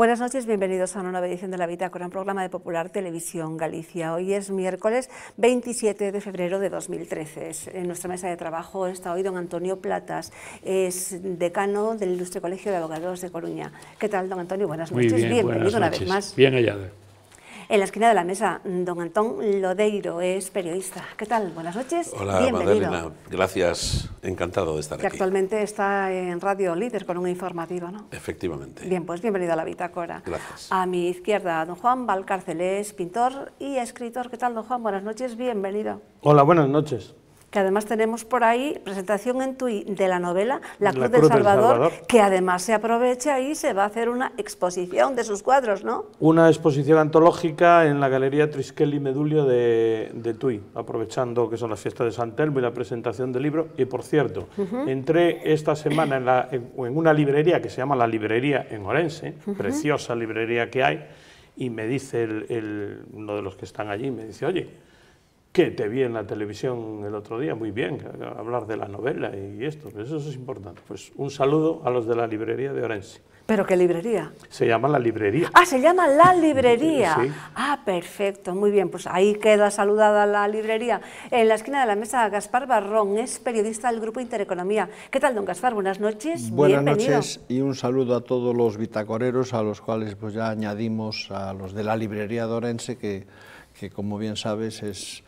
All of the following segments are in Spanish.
Buenas noches, bienvenidos a una nueva edición de La Bitácora, un programa de Popular Televisión Galicia. Hoy es miércoles 27 de febrero de 2013. En nuestra mesa de trabajo está hoy don Antonio Platas, es decano del Ilustre Colegio de Abogados de Coruña. ¿Qué tal, don Antonio? Buenas noches, Muy bien, bienvenido una vez más. Bien hallado. En la esquina de la mesa, don Antón Lodeiro es periodista. ¿Qué tal? Buenas noches. Hola, bienvenido. Magdalena. Gracias. Encantado de estar que aquí. Actualmente está en Radio Líder con un informativo, ¿no? Efectivamente. Bien, pues bienvenido a La Bitácora. Gracias. A mi izquierda, don Juan Valcárcel, es pintor y escritor. ¿Qué tal, don Juan? Buenas noches, bienvenido. Hola, buenas noches. Que además tenemos por ahí presentación en Tui de la novela La Cruz del Salvador, que además se aprovecha y se va a hacer una exposición de sus cuadros, ¿no? Una exposición antológica en la Galería Triskel y Medulio de Tui, aprovechando que son las fiestas de San Telmo y la presentación del libro. Y por cierto, entré esta semana en una librería que se llama La Librería en Orense, preciosa librería que hay, y me dice uno de los que están allí, me dice, oye, que te vi en la televisión el otro día, muy bien, hablar de la novela y esto, pues eso es importante. Pues un saludo a los de la librería de Orense. ¿Pero qué librería? Se llama La Librería. Ah, se llama La Librería. Sí. Ah, perfecto, muy bien, pues ahí queda saludada la librería. En la esquina de la mesa, Gaspar Barrón, es periodista del Grupo Intereconomía. ¿Qué tal, don Gaspar? Buenas noches. Buenas bienvenido. noches y un saludo a todos los bitacoreros, a los cuales pues ya añadimos a los de la Librería de Orense, que como bien sabes es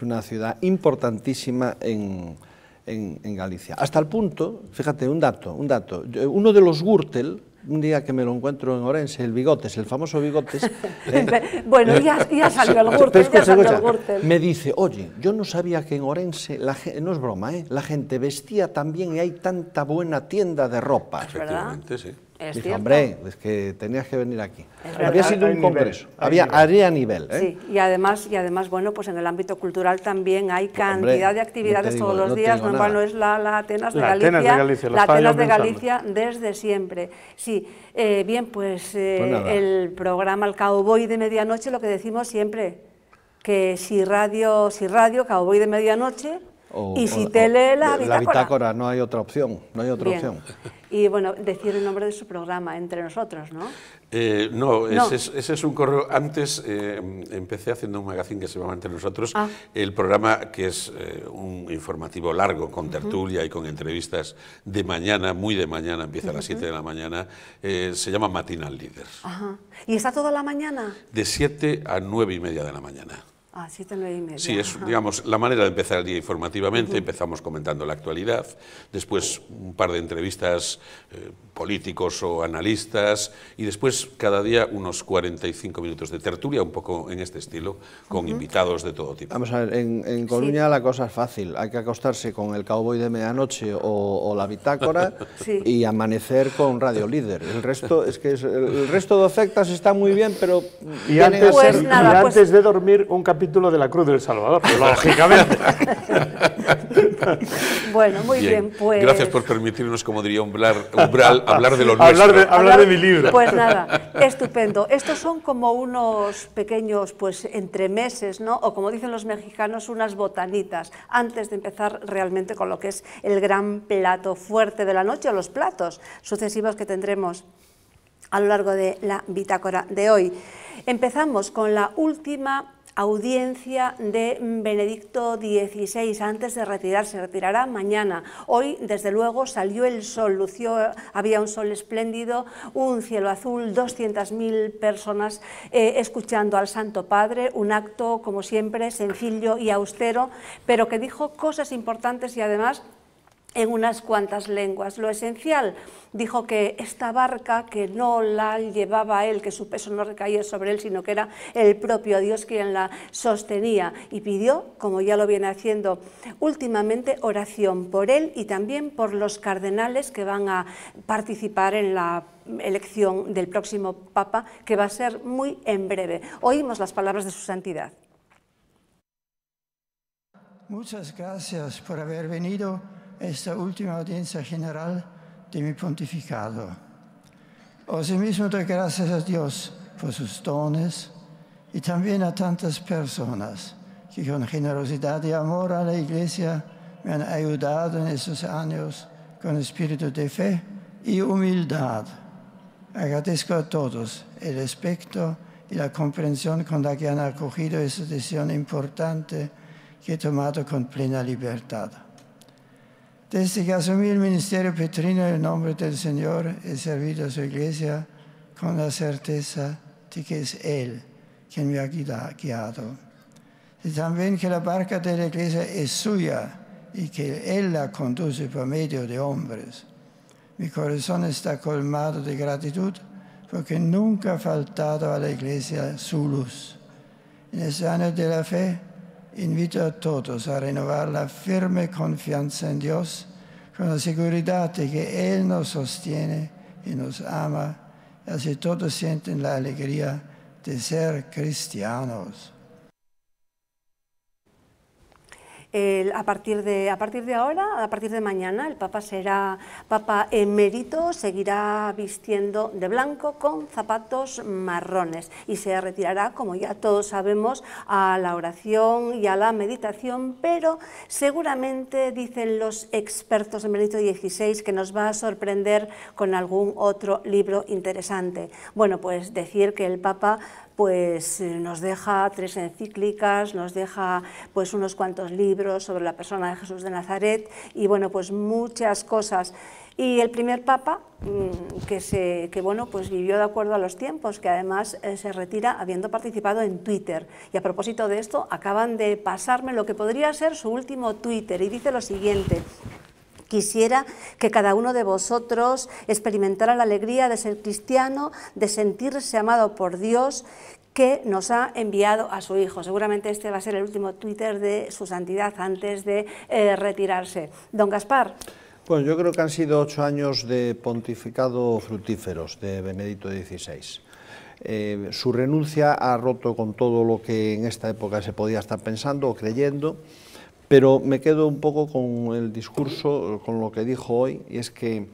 una ciudad importantísima en Galicia. Hasta el punto, fíjate, un dato, uno de los Gürtel, un día que me lo encuentro en Orense, el Bigotes, el famoso Bigotes... bueno, ya salió el Gürtel, me dice, oye, yo no sabía que en Orense, no es broma, la gente vestía tan bien y hay tanta buena tienda de ropa. Efectivamente, sí. Dije, hombre, es que tenías que venir aquí. Es Había sido un congreso, había nivel. Sí, y además, bueno, pues en el ámbito cultural también hay cantidad de actividades todos los días, no es la Atenas de Galicia, la Atenas de Galicia desde siempre. Sí, bien, pues el programa El Cowboy de Medianoche, lo que decimos siempre, que si radio, Cowboy de Medianoche, y si tele, la Bitácora. La Bitácora, no hay otra opción, opción. Y bueno, decir el nombre de su programa entre nosotros, ¿no? No. Ese es un correo. Antes empecé haciendo un magazine que se llama Entre Nosotros, el programa que es un informativo largo, con tertulia y con entrevistas de mañana, muy de mañana, empieza a las 7 de la mañana, se llama Matinal Líder. ¿Y está toda la mañana? De 7 a 9 y media de la mañana. 7, 9 y media. Sí, es, digamos, la manera de empezar el día informativamente. Empezamos comentando la actualidad, después un par de entrevistas políticos o analistas, y después cada día unos 45 minutos de tertulia, un poco en este estilo, con invitados de todo tipo. Vamos a ver, en Coruña la cosa es fácil, hay que acostarse con el Cowboy de Medianoche o la Bitácora y amanecer con Radio Líder. El resto el resto de ofertas está muy bien, pero... Y antes de dormir, un capítulo de La Cruz del Salvador, lógicamente. Bueno, muy bien, pues... Gracias por permitirnos, como diría Umbral, hablar de lo nuestro. Hablar de mi libro. Pues nada, estupendo. Estos son como unos pequeños, pues, entremeses, ¿no? O como dicen los mexicanos, unas botanitas, antes de empezar realmente con lo que es el gran plato fuerte de la noche, o los platos sucesivos que tendremos a lo largo de la Bitácora de hoy. Empezamos con la última audiencia de Benedicto XVI antes de retirarse, retirará mañana. Hoy, desde luego, salió el sol, había un sol espléndido, un cielo azul, 200.000 personas escuchando al Santo Padre, un acto, como siempre, sencillo y austero, pero que dijo cosas importantes y además en unas cuantas lenguas. Lo esencial, dijo que esta barca que no la llevaba él, que su peso no recaía sobre él, sino que era el propio Dios quien la sostenía, y pidió, como ya lo viene haciendo últimamente, oración por él y también por los cardenales que van a participar en la elección del próximo Papa, que va a ser muy en breve. Oímos las palabras de su santidad. Muchas gracias por haber venido esta última audiencia general de mi pontificado. Asimismo doy gracias a Dios por sus dones y también a tantas personas que con generosidad y amor a la Iglesia me han ayudado en estos años con espíritu de fe y humildad. Agradezco a todos el respeto y la comprensión con la que han acogido esta decisión importante que he tomado con plena libertad. Desde que asumí el ministerio petrino en el nombre del Señor, he servido a su iglesia con la certeza de que es Él quien me ha guiado. Y también que la barca de la iglesia es suya y que Él la conduce por medio de hombres. Mi corazón está colmado de gratitud porque nunca ha faltado a la iglesia su luz. En este año de la fe, invito a todos a renovar la firme confianza en Dios con la seguridad de que Él nos sostiene y nos ama, y así todos sienten la alegría de ser cristianos. A partir de ahora, a partir de mañana, el Papa será Papa emérito, seguirá vistiendo de blanco con zapatos marrones y se retirará, como ya todos sabemos, a la oración y a la meditación, pero seguramente, dicen los expertos en Benedicto XVI, que nos va a sorprender con algún otro libro interesante. Bueno, pues decir que el Papa pues nos deja 3 encíclicas, nos deja pues unos cuantos libros sobre la persona de Jesús de Nazaret y bueno, pues muchas cosas. Y el primer Papa que bueno, pues vivió de acuerdo a los tiempos, que además se retira habiendo participado en Twitter. Y a propósito de esto, acaban de pasarme lo que podría ser su último Twitter y dice lo siguiente: quisiera que cada uno de vosotros experimentara la alegría de ser cristiano, de sentirse amado por Dios, que nos ha enviado a su Hijo. Seguramente este va a ser el último Twitter de su santidad antes de retirarse. Don Gaspar. Bueno, yo creo que han sido 8 años de pontificado fructíferos de Benedicto XVI. Su renuncia ha roto con todo lo que en esta época se podía estar pensando o creyendo, pero me quedo un poco con el discurso, con lo que dijo hoy, y es que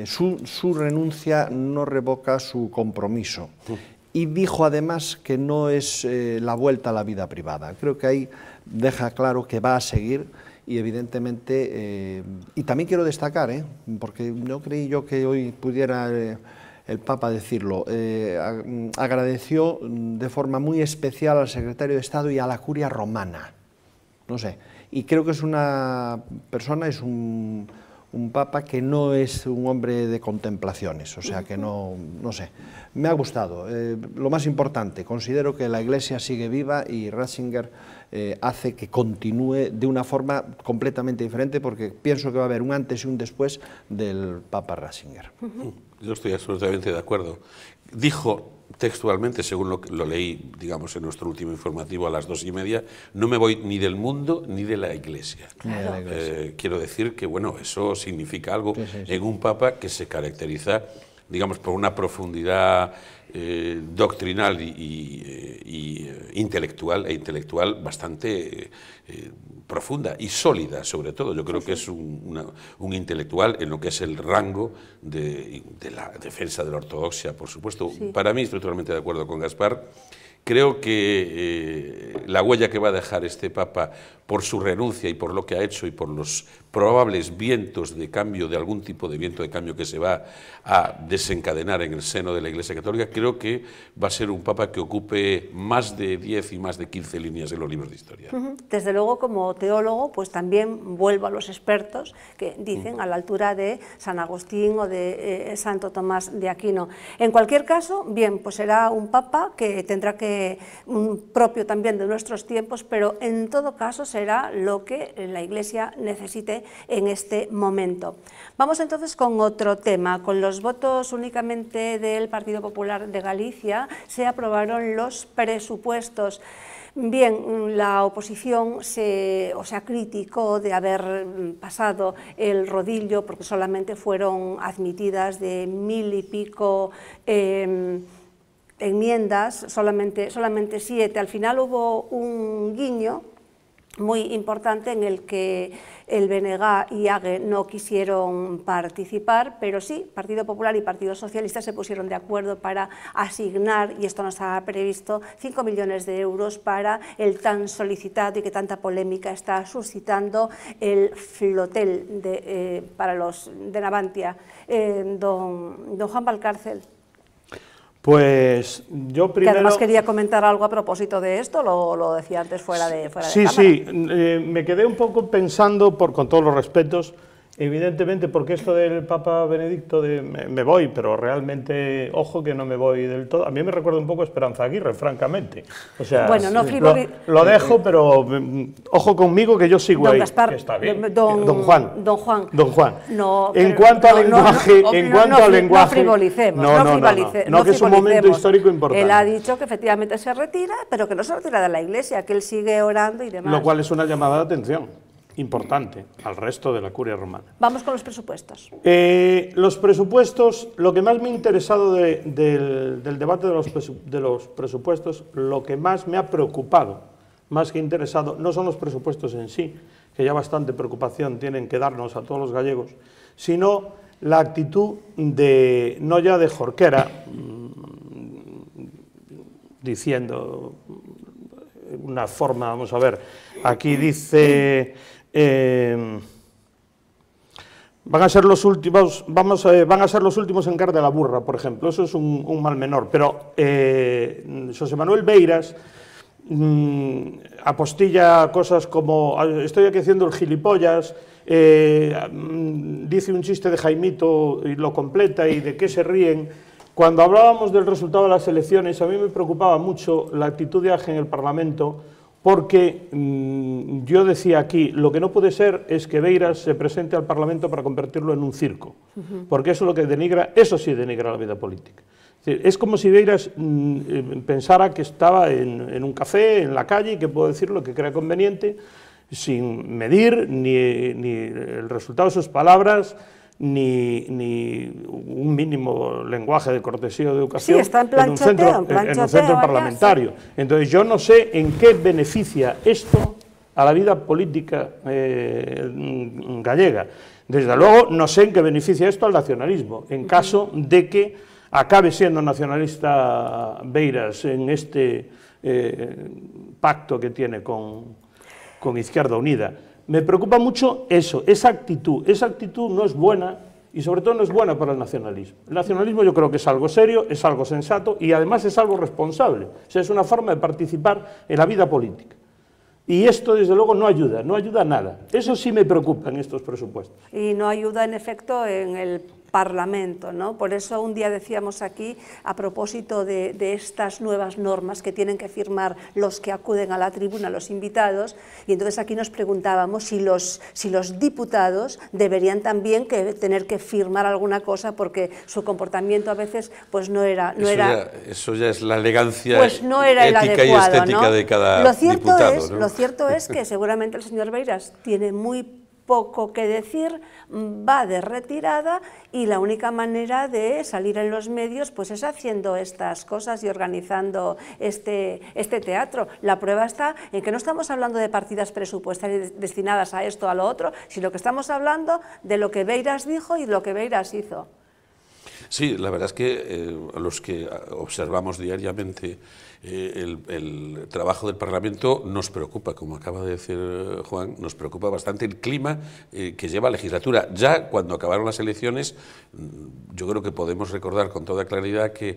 su renuncia no revoca su compromiso. Y dijo además que no es la vuelta a la vida privada. Creo que ahí deja claro que va a seguir y evidentemente, y también quiero destacar, porque no creí yo que hoy pudiera el Papa decirlo, agradeció de forma muy especial al secretario de Estado y a la curia romana. No sé, y creo que es una persona, es un Papa que no es un hombre de contemplaciones, o sea que no sé, me ha gustado. Lo más importante, considero que la Iglesia sigue viva y Ratzinger hace que continúe de una forma completamente diferente, porque pienso que va a haber un antes y un después del Papa Ratzinger. Yo estoy absolutamente de acuerdo. Dijo textualmente, según lo leí, digamos, en nuestro último informativo a las 2:30, no me voy ni del mundo ni de la Iglesia. Claro. Quiero decir que, bueno, eso significa algo en un Papa que se caracteriza, digamos, por una profundidad doctrinal y intelectual bastante profunda y sólida, sobre todo. Yo creo que es un intelectual en lo que es el rango de la defensa de la ortodoxia, por supuesto. Para mí, estoy totalmente de acuerdo con Gaspar. Creo que la huella que va a dejar este Papa por su renuncia y por lo que ha hecho y por los probables vientos de cambio, de algún tipo de viento de cambio que se va a desencadenar en el seno de la Iglesia Católica, creo que va a ser un Papa que ocupe más de 10 y más de 15 líneas en los libros de historia. Desde luego, como teólogo, pues también vuelvo a los expertos que dicen a la altura de San Agustín o de Santo Tomás de Aquino. En cualquier caso, bien, pues será un Papa que tendrá que, propio también de nuestros tiempos, pero en todo caso será lo que la Iglesia necesite en este momento. Vamos entonces con otro tema. Con los votos únicamente del Partido Popular de Galicia se aprobaron los presupuestos. Bien, la oposición se criticó de haber pasado el rodillo porque solamente fueron admitidas de 1000 y pico enmiendas, solamente 7. Al final hubo un guiño muy importante en el que el BNG y AGE no quisieron participar, pero sí, Partido Popular y Partido Socialista se pusieron de acuerdo para asignar, y esto no estaba previsto, 5 millones de euros para el tan solicitado y que tanta polémica está suscitando el flotel para los de Navantia. Don Juan Valcárcel. Pues yo primero... Que además quería comentar algo a propósito de esto, lo decía antes fuera de cámara. Sí, me quedé un poco pensando, con todos los respetos, evidentemente, porque esto del Papa Benedicto, me voy, pero realmente, ojo que no me voy del todo. A mí me recuerda un poco a Esperanza Aguirre, francamente. O sea, bueno, no lo dejo, pero ojo conmigo que yo sigo ahí, Gaspar, que está bien. Don Juan. No, en cuanto al lenguaje... No frivolicemos. No, que es un momento histórico importante. Él ha dicho que efectivamente se retira, pero que no se retira de la Iglesia, que él sigue orando y demás. Lo cual es una llamada de atención importante al resto de la curia romana. Vamos con los presupuestos. Los presupuestos, lo que más me ha interesado del debate de los presupuestos, lo que más me ha preocupado, más que interesado, no son los presupuestos en sí, que ya bastante preocupación tienen que darnos a todos los gallegos, sino la actitud de, no ya de Jorquera, diciendo una forma, vamos a ver, aquí dice... van a ser los últimos, van a ser los últimos en car de la burra, por ejemplo. Eso es un mal menor. Pero José Manuel Beiras apostilla cosas como estoy aquí haciendo el gilipollas, dice un chiste de Jaimito y lo completa y de qué se ríen. Cuando hablábamos del resultado de las elecciones, a mí me preocupaba mucho la actitud de AGE en el Parlamento, porque yo decía aquí, lo que no puede ser es que Beiras se presente al Parlamento para convertirlo en un circo, porque eso es lo que denigra, eso sí denigra la vida política. Es como si Beiras pensara que estaba en un café, en la calle, y que puede decir lo que crea conveniente, sin medir ni el resultado de sus palabras, ni un mínimo lenguaje de cortesía o de educación, sí, está en un centro parlamentario. Entonces yo no sé en qué beneficia esto a la vida política gallega. Desde luego no sé en qué beneficia esto al nacionalismo, en caso de que acabe siendo nacionalista Beiras en este pacto que tiene con Izquierda Unida. Me preocupa mucho eso, esa actitud no es buena y sobre todo no es buena para el nacionalismo. El nacionalismo yo creo que es algo serio, es algo sensato y además es algo responsable, o sea, es una forma de participar en la vida política. Y esto desde luego no ayuda a nada, eso sí me preocupa en estos presupuestos. Y no ayuda en efecto en el Parlamento, ¿no? Por eso un día decíamos aquí, a propósito de estas nuevas normas que tienen que firmar los que acuden a la tribuna, los invitados, y entonces aquí nos preguntábamos si los diputados deberían también tener que firmar alguna cosa porque su comportamiento a veces pues no era... Eso ya es la elegancia pues no era ética y estética, ¿no?, de cada diputado, ¿no? Lo cierto es que seguramente el señor Beiras tiene muy poco que decir, va de retirada y la única manera de salir en los medios pues es haciendo estas cosas y organizando este teatro. La prueba está en que no estamos hablando de partidas presupuestarias destinadas a esto o a lo otro, sino que estamos hablando de lo que Beiras dijo y lo que Beiras hizo. Sí, la verdad es que a los que observamos diariamente el trabajo del Parlamento nos preocupa, como acaba de decir Juan, nos preocupa bastante el clima que lleva la legislatura. Ya cuando acabaron las elecciones, yo creo que podemos recordar con toda claridad que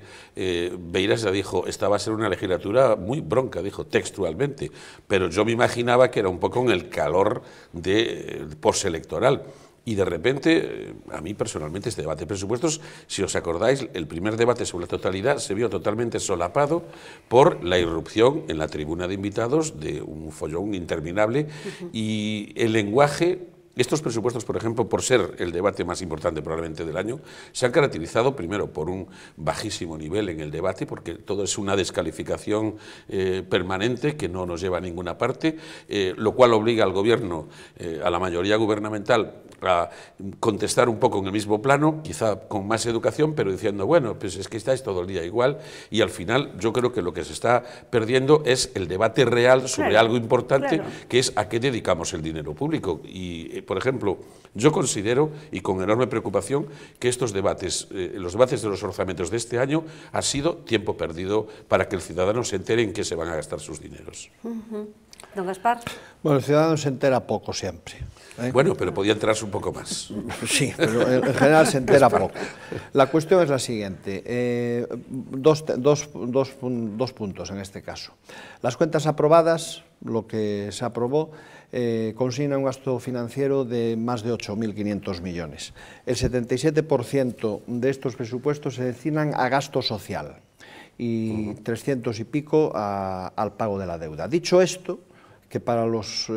Beiras ya dijo, esta va a ser una legislatura muy bronca, dijo textualmente, pero yo me imaginaba que era un poco en el calor de postelectoral. Y de repente, a mí personalmente este debate de presupuestos, si os acordáis, el primer debate sobre la totalidad se vio totalmente solapado por la irrupción en la tribuna de invitados de un follón interminable y el lenguaje estos presupuestos, por ejemplo, por ser el debate más importante probablemente del año, se han caracterizado primero por un bajísimo nivel en el debate, porque todo es una descalificación permanente que no nos lleva a ninguna parte, lo cual obliga al gobierno, a la mayoría gubernamental, a contestar un poco en el mismo plano, quizá con más educación, pero diciendo, bueno, pues es que estáis todo el día igual, y al final yo creo que lo que se está perdiendo es el debate real sobre algo importante, que es a qué dedicamos el dinero público. Y, por ejemplo, yo considero, y con enorme preocupación, que estos debates, los debates de los orzamentos de este año, ha sido tiempo perdido para que el ciudadano se entere en qué se van a gastar sus dineros. Don Gaspar. Bueno, el ciudadano se entera poco siempre. Bueno, pero podía enterarse un poco más. Sí, pero en general se entera poco. La cuestión es la siguiente, dos puntos en este caso. Las cuentas aprobadas, lo que se aprobó, consigna un gasto financiero de más de 8.500 millones. El 77% de estos presupuestos se destinan a gasto social y 300 y pico al pago de la deuda. Dicho esto, que para los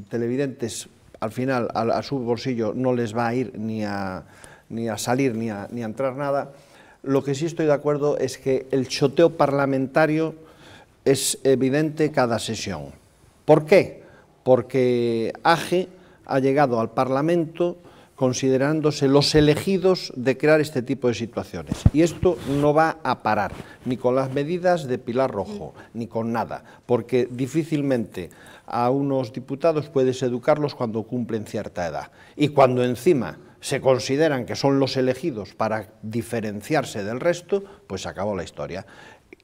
televidentes al final a su bolsillo no les va a ir ni a salir ni a entrar nada, lo que sí estoy de acuerdo es que el choteo parlamentario es evidente cada sesión. ¿Por qué? Porque AGE ha llegado al Parlamento considerándose los elegidos de crear este tipo de situaciones. Y esto no va a parar, ni con las medidas de Pilar Rojo, ni con nada, porque difícilmente a unos diputados puedes educarlos cuando cumplen cierta edad. Y cuando encima se consideran que son los elegidos para diferenciarse del resto, pues acabó la historia.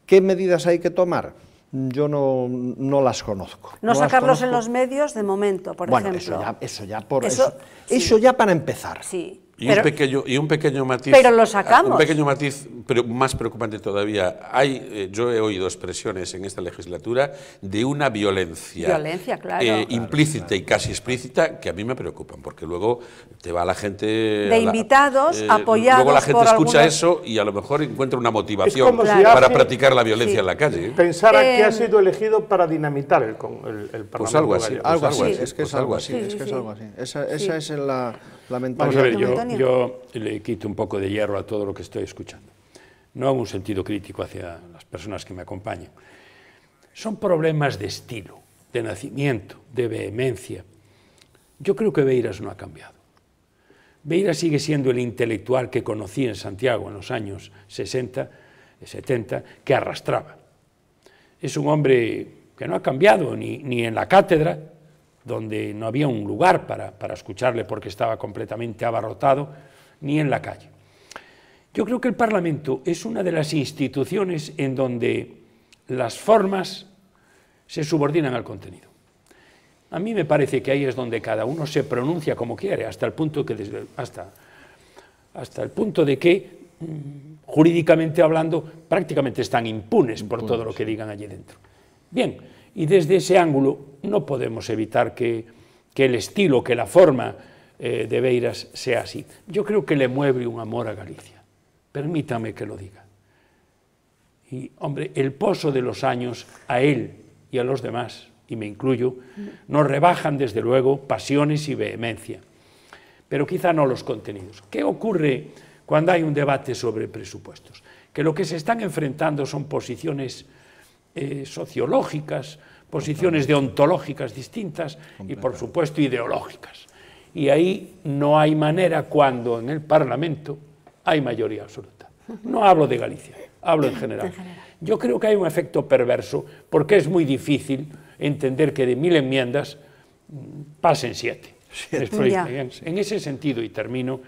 ¿Qué medidas hay que tomar? Yo no las conozco. No sacarlos en los medios de momento, por ejemplo. Bueno, eso ya para empezar. Sí. Y un pequeño matiz. Pero lo sacamos. Un pequeño matiz, pero más preocupante todavía. Yo he oído expresiones en esta legislatura de una violencia claro. Implícita y casi explícita que a mí me preocupan, porque luego te va la gente... De invitados, apoyados. Luego la gente por escucha algunos... eso y a lo mejor encuentra una motivación si para practicar la violencia en la calle. Pensara que ha sido elegido para dinamitar el Parlamento. Pues algo así. Es que es algo así. Esa es la mentalidad. Vamos a ver, yo le quito un poco de hierro a todo lo que estoy escuchando. No en un sentido crítico hacia las personas que me acompañan. Son problemas de estilo, de nacimiento, de vehemencia. Yo creo que Beiras no ha cambiado. Beiras sigue siendo el intelectual que conocí en Santiago en los años 60, 70, que arrastraba. Es un hombre que no ha cambiado ni en la cátedra, donde no había un lugar para escucharle porque estaba completamente abarrotado, ni en la calle. Yo creo que el Parlamento es una de las instituciones en donde las formas se subordinan al contenido. A mí me parece que ahí es donde cada uno se pronuncia como quiere, hasta el punto de que, jurídicamente hablando, prácticamente están impunes por todo lo que digan allí dentro. Bien, y desde ese ángulo no podemos evitar que el estilo, que la forma de Beiras sea así. Yo creo que le mueve un amor a Galicia, permítame que lo diga. Y, hombre, el pozo de los años a él y a los demás, y me incluyo, nos rebajan desde luego pasiones y vehemencia, pero quizá no los contenidos. ¿Qué ocurre cuando hay un debate sobre presupuestos? Que lo que se están enfrentando son posiciones sociológicas, posiciones deontológicas distintas y, por supuesto, ideológicas. Y ahí no hay manera cuando en el Parlamento hay mayoría absoluta. No hablo de Galicia, hablo en general. Yo creo que hay un efecto perverso porque es muy difícil entender que de 1000 enmiendas pasen 7. En ese sentido, y termino...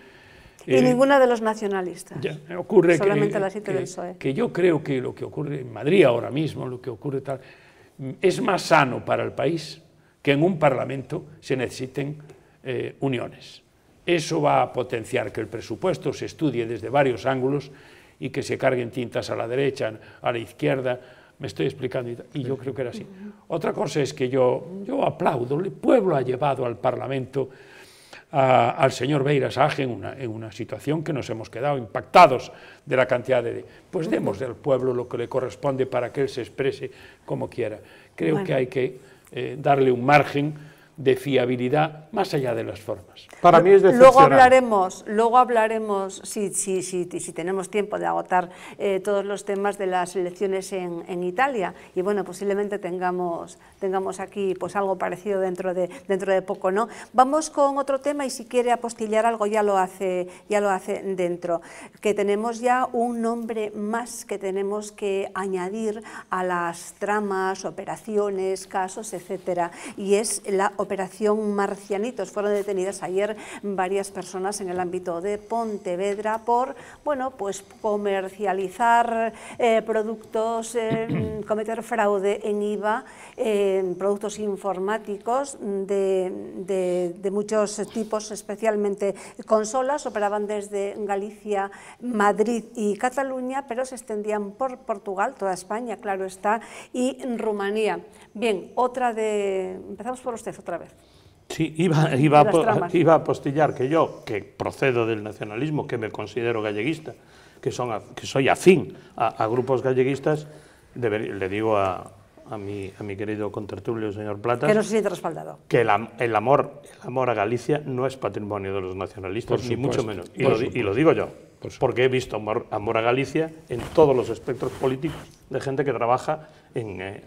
Y ninguna de los nacionalistas. Ocurre solamente las 7 del PSOE. Que yo creo que lo que ocurre en Madrid ahora mismo, lo que ocurre tal, es más sano para el país que en un Parlamento se necesiten uniones. Eso va a potenciar que el presupuesto se estudie desde varios ángulos y que se carguen tintas a la derecha, a la izquierda, me estoy explicando, y yo creo que era así. Otra cosa es que yo aplaudo, el pueblo ha llevado al Parlamento al señor Beiras Age en una situación que nos hemos quedado impactados de la cantidad de... Pues demos al pueblo lo que le corresponde para que él se exprese como quiera. Creo que hay que darle un margen de fiabilidad más allá de las formas. Para mí es decepcionante. Luego hablaremos si tenemos tiempo, de agotar todos los temas de las elecciones en Italia, y bueno, posiblemente tengamos aquí pues algo parecido dentro de poco, ¿no? Vamos con otro tema, y si quiere apostillar algo ya lo hace dentro, que tenemos ya un nombre más que tenemos que añadir a las tramas, operaciones, casos, etcétera, y es la Operación Marcianitos. Fueron detenidas ayer varias personas en el ámbito de Pontevedra por, bueno, pues comercializar productos, cometer fraude en IVA, productos informáticos de muchos tipos, especialmente consolas. Operaban desde Galicia, Madrid y Cataluña, pero se extendían por Portugal, toda España, claro está, y Rumanía. Bien, empezamos por usted otra vez. Sí, iba a apostillar que yo, que procedo del nacionalismo, que me considero galleguista, que soy afín a grupos galleguistas, le digo a mi querido contertulio, señor Platas, que no se siente respaldado, que el amor a Galicia no es patrimonio de los nacionalistas, ni mucho menos. Y lo digo yo, porque he visto amor a Galicia en todos los espectros políticos de gente que trabaja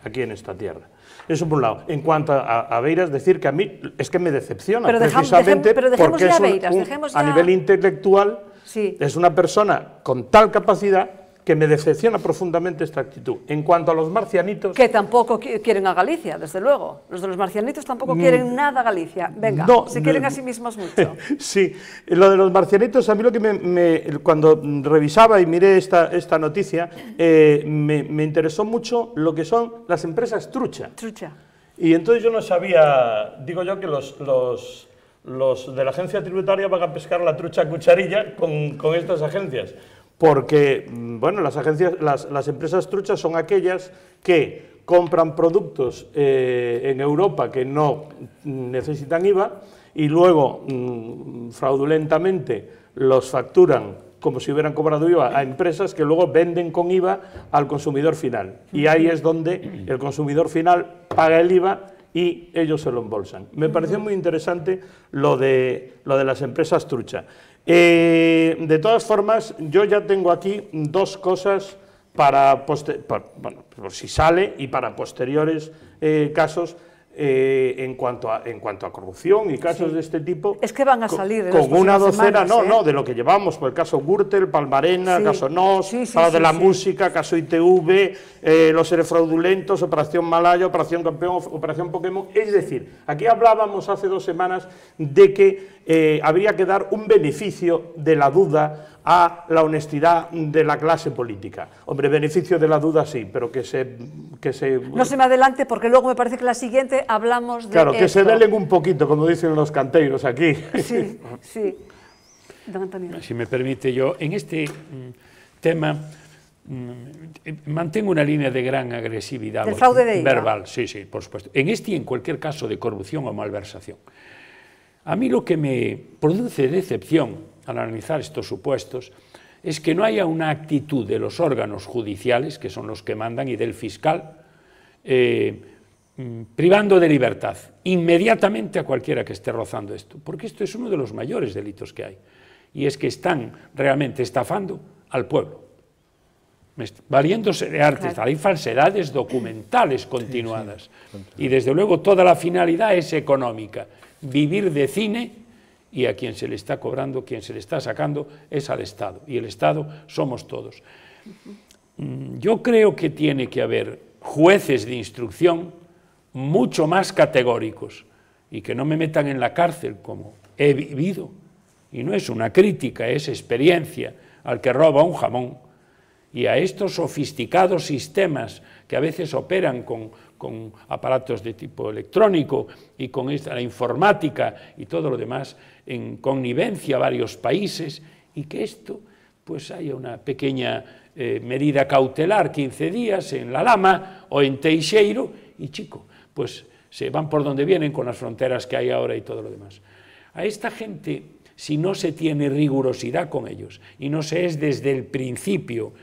aquí en esta tierra. Eso por un lado. En cuanto a Beiras, decir que a mí es que me decepciona, precisamente porque a nivel intelectual sí, es una persona con tal capacidad que me decepciona profundamente esta actitud. En cuanto a los marcianitos... Que tampoco quieren a Galicia, desde luego. Los de los marcianitos tampoco quieren nada a Galicia. Venga, no, se quieren a sí mismos mucho. Sí, lo de los marcianitos, a mí lo que cuando revisaba y miré esta noticia, me interesó mucho lo que son las empresas trucha. Trucha. Y entonces yo no sabía, digo yo, que los de la agencia tributaria van a pescar la trucha a cucharilla con estas agencias. Porque, bueno, las empresas truchas son aquellas que compran productos en Europa que no necesitan IVA y luego fraudulentamente los facturan como si hubieran cobrado IVA a empresas que luego venden con IVA al consumidor final. Y ahí es donde el consumidor final paga el IVA y ellos se lo embolsan. Me pareció muy interesante lo de las empresas trucha. De todas formas, yo ya tengo aquí dos cosas por si sale y para posteriores casos en cuanto a corrupción y casos de este tipo. Es que van a salir con una docena, semanas, de lo que llevamos, por el caso Gürtel, Palmarena, caso NOS, de la música, caso ITV, los seres fraudulentos, Operación Malaya, Operación Campeón, Operación Pokémon. Es decir, aquí hablábamos hace 2 semanas de que habría que dar un beneficio de la duda a la honestidad de la clase política. Hombre, beneficio de la duda sí, pero que se... No se me adelante, porque luego me parece que la siguiente hablamos de Claro, que se delen un poquito, como dicen los canteiros aquí. Sí, sí. Don Antonio. Si me permite, yo en este tema mantengo una línea de gran agresividad verbal. Sí, sí, por supuesto. En este y en cualquier caso de corrupción o malversación. A mí lo que me produce decepción al analizar estos supuestos es que no haya una actitud de los órganos judiciales, que son los que mandan, y del fiscal, privando de libertad inmediatamente a cualquiera que esté rozando esto, porque esto es uno de los mayores delitos que hay, y es que están realmente estafando al pueblo, valiéndose de artes. Claro. Hay falsedades documentales continuadas, y desde luego toda la finalidad es económica, vivir de cine, y a quien se le está cobrando, quien se le está sacando es al Estado, y el Estado somos todos. Yo creo que tiene que haber jueces de instrucción mucho más categóricos y que no me metan en la cárcel como he vivido, y no es una crítica, es experiencia, al que roba un jamón, y a estos sofisticados sistemas que a veces operan con aparatos de tipo electrónico y con la informática y todo lo demás en connivencia a varios países, y que esto pues haya una pequeña medida cautelar, 15 días en La Lama o en Teixeiro, y chico, pues se van por donde vienen con las fronteras que hay ahora y todo lo demás. A esta gente, si no se tiene rigurosidad con ellos y no se es desde el principio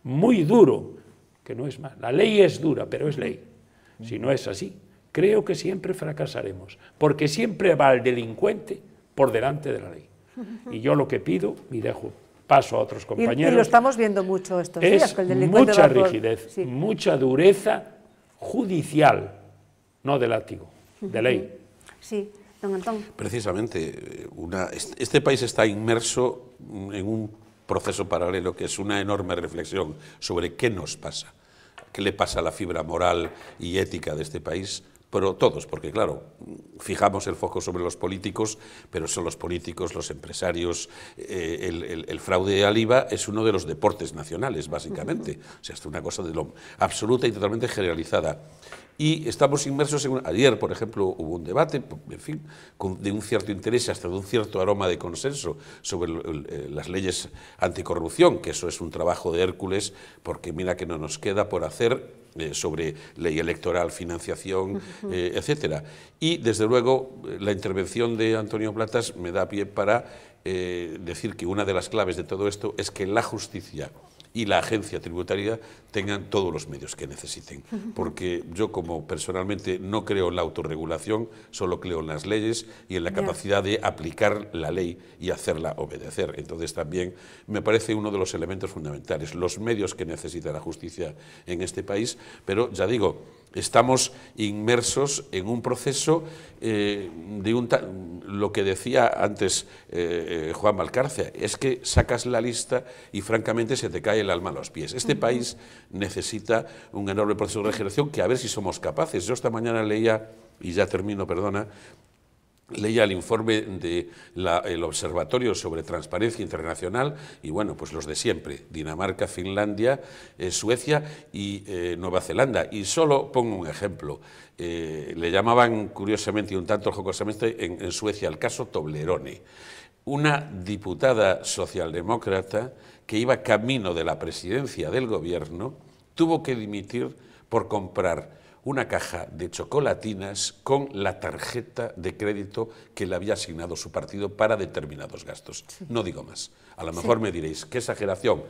muy duro, que no es más, la ley es dura, pero es ley. Si no es así, creo que siempre fracasaremos, porque siempre va el delincuente por delante de la ley. Y yo lo que pido, y dejo paso a otros compañeros... Y lo estamos viendo mucho estos días, que el delincuente mucha va por... rigidez, sí. mucha dureza judicial, no de látigo, de ley. Sí, don Antón. Precisamente, este país está inmerso en un proceso paralelo que es una enorme reflexión sobre qué nos pasa, qué le pasa a la fibra moral y ética de este país, pero todos, porque claro, fijamos el foco sobre los políticos, pero son los políticos, los empresarios, el fraude al IVA es uno de los deportes nacionales, básicamente, o sea, es una cosa de lo absoluta y totalmente generalizada. Y estamos inmersos en... Ayer, por ejemplo, hubo un debate, en fin, de un cierto interés, hasta de un cierto aroma de consenso sobre las leyes anticorrupción, que eso es un trabajo de Hércules, porque mira que no nos queda por hacer sobre ley electoral, financiación, etcétera. Y, desde luego, la intervención de Antonio Platas me da pie para decir que una de las claves de todo esto es que la justicia y la agencia tributaria tengan todos los medios que necesiten. Porque yo, como personalmente no creo en la autorregulación, solo creo en las leyes y en la capacidad de aplicar la ley y hacerla obedecer. Entonces también me parece uno de los elementos fundamentales, los medios que necesita la justicia en este país, pero ya digo, estamos inmersos en un proceso lo que decía antes Juan Valcárcel, es que sacas la lista y francamente se te cae el alma a los pies. Este país necesita un enorme proceso de regeneración que a ver si somos capaces. Yo esta mañana leía, y ya termino, perdona, leía el informe del Observatorio sobre Transparencia Internacional y bueno, pues los de siempre, Dinamarca, Finlandia, Suecia y Nueva Zelanda. Y solo pongo un ejemplo, le llamaban curiosamente y un tanto jocosamente en Suecia el caso Toblerone. Una diputada socialdemócrata que iba camino de la presidencia del gobierno tuvo que dimitir por comprar una caja de chocolatinas con la tarjeta de crédito que le había asignado su partido para determinados gastos. Sí. No digo más. A lo mejor me diréis, qué exageración.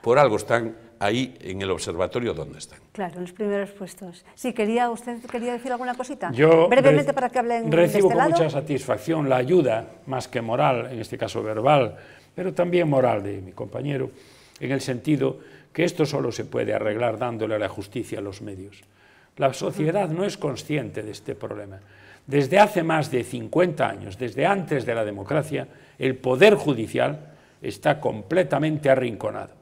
Por algo están ahí en el observatorio donde están. Claro, en los primeros puestos. Sí, ¿usted quería decir alguna cosita? Yo brevemente para que hablen de este lado. Recibo con mucha satisfacción la ayuda, más que moral, en este caso verbal, pero también moral de mi compañero, en el sentido que esto solo se puede arreglar dándole a la justicia los medios. La sociedad no es consciente de este problema. Desde hace más de 50 años, desde antes de la democracia, el poder judicial está completamente arrinconado.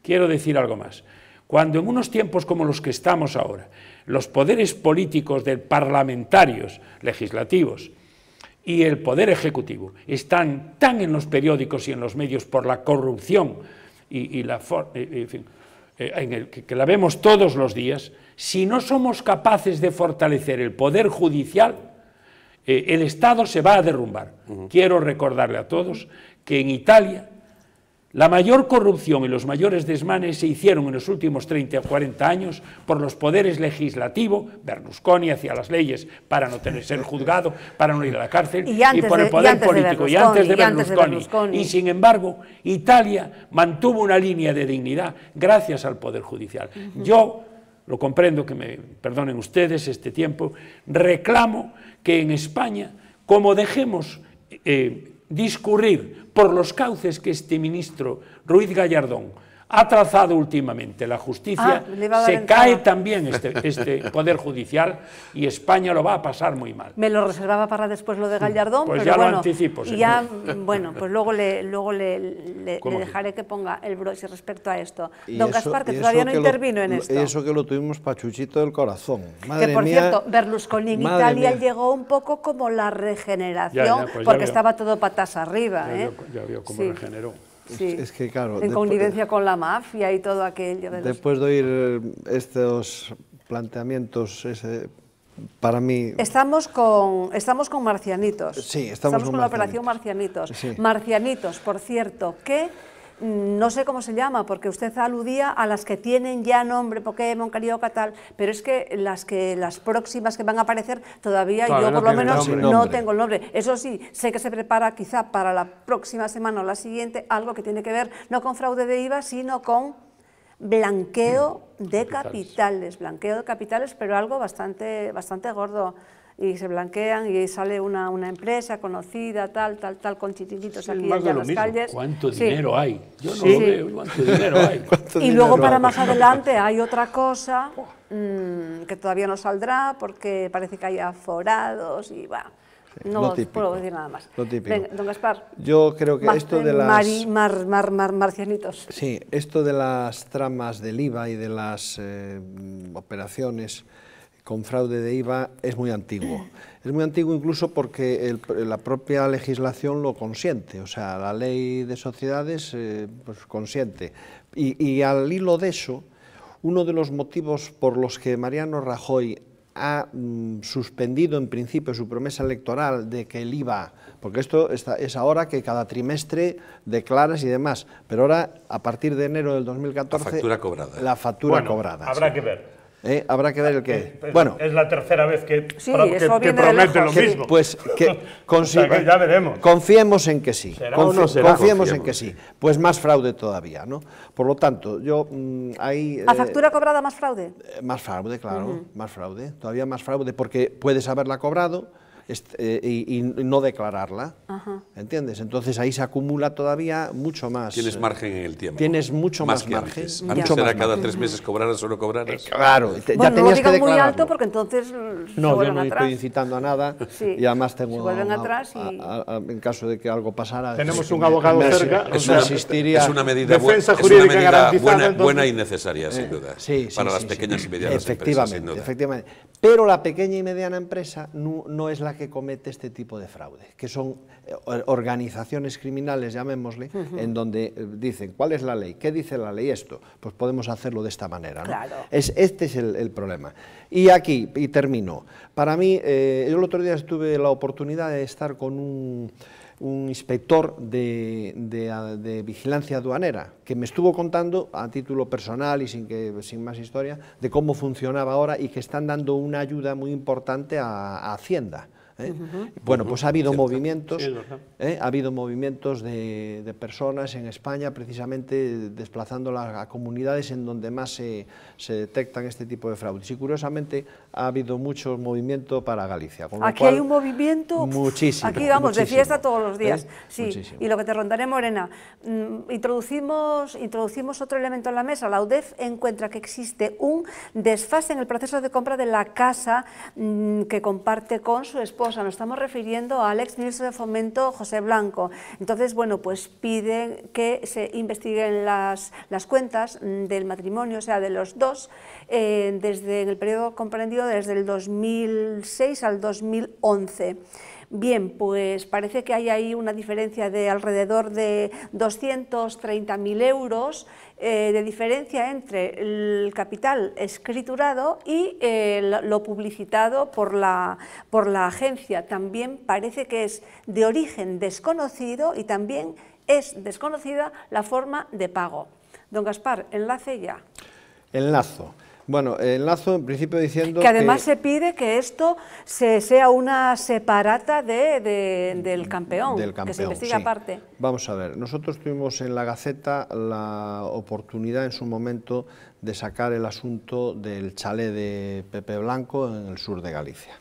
Quiero decir algo más. Cuando en unos tiempos como los que estamos ahora, los poderes políticos de parlamentarios, legislativos y el poder ejecutivo están tan en los periódicos y en los medios por la corrupción y la en fin, que la vemos todos los días, si no somos capaces de fortalecer el poder judicial, el Estado se va a derrumbar. Quiero recordarle a todos que en Italia la mayor corrupción y los mayores desmanes se hicieron en los últimos 30 o 40 años por los poderes legislativo, Berlusconi hacía las leyes para no ser juzgado, para no ir a la cárcel, y por el poder político, y antes de Berlusconi. Y sin embargo, Italia mantuvo una línea de dignidad gracias al poder judicial. Yo lo comprendo, que me perdonen ustedes este tiempo, reclamo que en España, como dejemos discurrir por los cauces que este ministro Ruiz Gallardón ha trazado últimamente la justicia, se cae también este poder judicial y España lo va a pasar muy mal. Me lo reservaba para después lo de Gallardón, pues pero ya bueno, lo anticipo. Ya, bueno, pues luego le dejaré que ponga el broche respecto a esto. Don Gaspar, que todavía no intervino en esto. Eso que lo tuvimos pachuchito del corazón. Madre que por mía, cierto, Berlusconi en Italia llegó un poco como la regeneración, pues porque estaba todo patas arriba. Ya vio cómo regeneró. Sí, es que, claro, en connivencia con la mafia y todo aquello. Después de oír estos planteamientos, para mí... Estamos con Marcianitos. Sí, estamos con la operación Marcianitos. Sí. Marcianitos, por cierto, que no sé cómo se llama, porque usted aludía a las que tienen ya nombre, Pokémon, Carioca, tal, pero es que las próximas que van a aparecer todavía yo por lo menos no tengo el nombre. Eso sí, sé que se prepara quizá para la próxima semana o la siguiente algo que tiene que ver no con fraude de IVA, sino con blanqueo de capitales, pero algo bastante gordo. Y se blanquean y sale una empresa conocida, tal, con chiringuitos aquí en las calles. ¿Cuánto dinero hay? Yo no lo veo, ¿cuánto dinero hay? Y luego para más adelante hay otra cosa que todavía no saldrá porque parece que hay aforados y va. No os puedo decir nada más. Lo típico. Venga, don Gaspar. Yo creo que esto de las... marcianitos. Sí, esto de las tramas del IVA y de las operaciones con fraude de IVA es muy antiguo. Es muy antiguo incluso porque la propia legislación lo consiente, o sea, la ley de sociedades pues consiente. Y al hilo de eso, uno de los motivos por los que Mariano Rajoy ha suspendido en principio su promesa electoral de que el IVA, porque esto es ahora que cada trimestre declaras y demás, pero ahora a partir de enero del 2014... La factura cobrada. La factura cobrada. Habrá que ver. Habrá que ver el qué. Bueno, es la tercera vez que promete lo mismo. Pues que ya veremos. Confiemos en que sí. ¿Será o no será? Confiemos en que sí. Pues más fraude todavía, ¿no? Por lo tanto, yo ahí... ¿A factura cobrada más fraude? Más fraude, claro, más fraude. Todavía más fraude porque puedes haberla cobrado y no declararla, ¿entiendes? Entonces ahí se acumula todavía mucho más. Tienes margen en el tiempo. Tienes mucho más que margen. Antes era cada 3 meses cobraras o no cobraras. Claro, Bueno, ya no lo tenías que digan muy declararlo. alto porque entonces No, yo no estoy incitando a nada y además tengo... Se vuelven atrás en caso de que algo pasara... Tenemos un abogado cerca. Es una medida buena y necesaria, sin duda, para las pequeñas y medianas empresas, sin duda. Efectivamente. Pero la pequeña y mediana empresa no es la que comete este tipo de fraude, que son organizaciones criminales, llamémosle, en donde dicen, ¿cuál es la ley? ¿Qué dice la ley esto? Pues podemos hacerlo de esta manera, ¿no? Claro. Este es el problema. Y aquí, y termino, para mí, yo el otro día tuve la oportunidad de estar con un inspector de vigilancia aduanera, que me estuvo contando a título personal y sin más historia, de cómo funcionaba ahora y que están dando una ayuda muy importante a Hacienda. Bueno, pues ha habido movimientos, ha habido movimientos de personas en España precisamente desplazándolas a comunidades en donde más se detectan este tipo de fraudes y curiosamente ha habido mucho movimiento para Galicia. Con lo aquí cual, hay un movimiento, muchísimo, aquí vamos, muchísimo, de fiesta todos los días. Sí, muchísimo. Y lo que te rondaré, Morena, introducimos otro elemento en la mesa. La UDEF encuentra que existe un desfase en el proceso de compra de la casa que comparte con su esposa. Nos estamos refiriendo al exministro de Fomento, José Blanco. Entonces, bueno, pues piden que se investiguen las cuentas del matrimonio, o sea, de los dos, desde el periodo comprendido desde el 2006 al 2011. Bien, pues parece que hay ahí una diferencia de alrededor de 230.000 euros de diferencia entre el capital escriturado y lo publicitado por la agencia. También parece que es de origen desconocido y también es desconocida la forma de pago. Don Gaspar, enlace ya. Enlazo. Bueno, enlazo en principio diciendo que además se pide que esto sea una separata del campeón, que se investigue aparte. Vamos a ver, nosotros tuvimos en la Gaceta la oportunidad en su momento de sacar el asunto del chalet de Pepe Blanco en el sur de Galicia.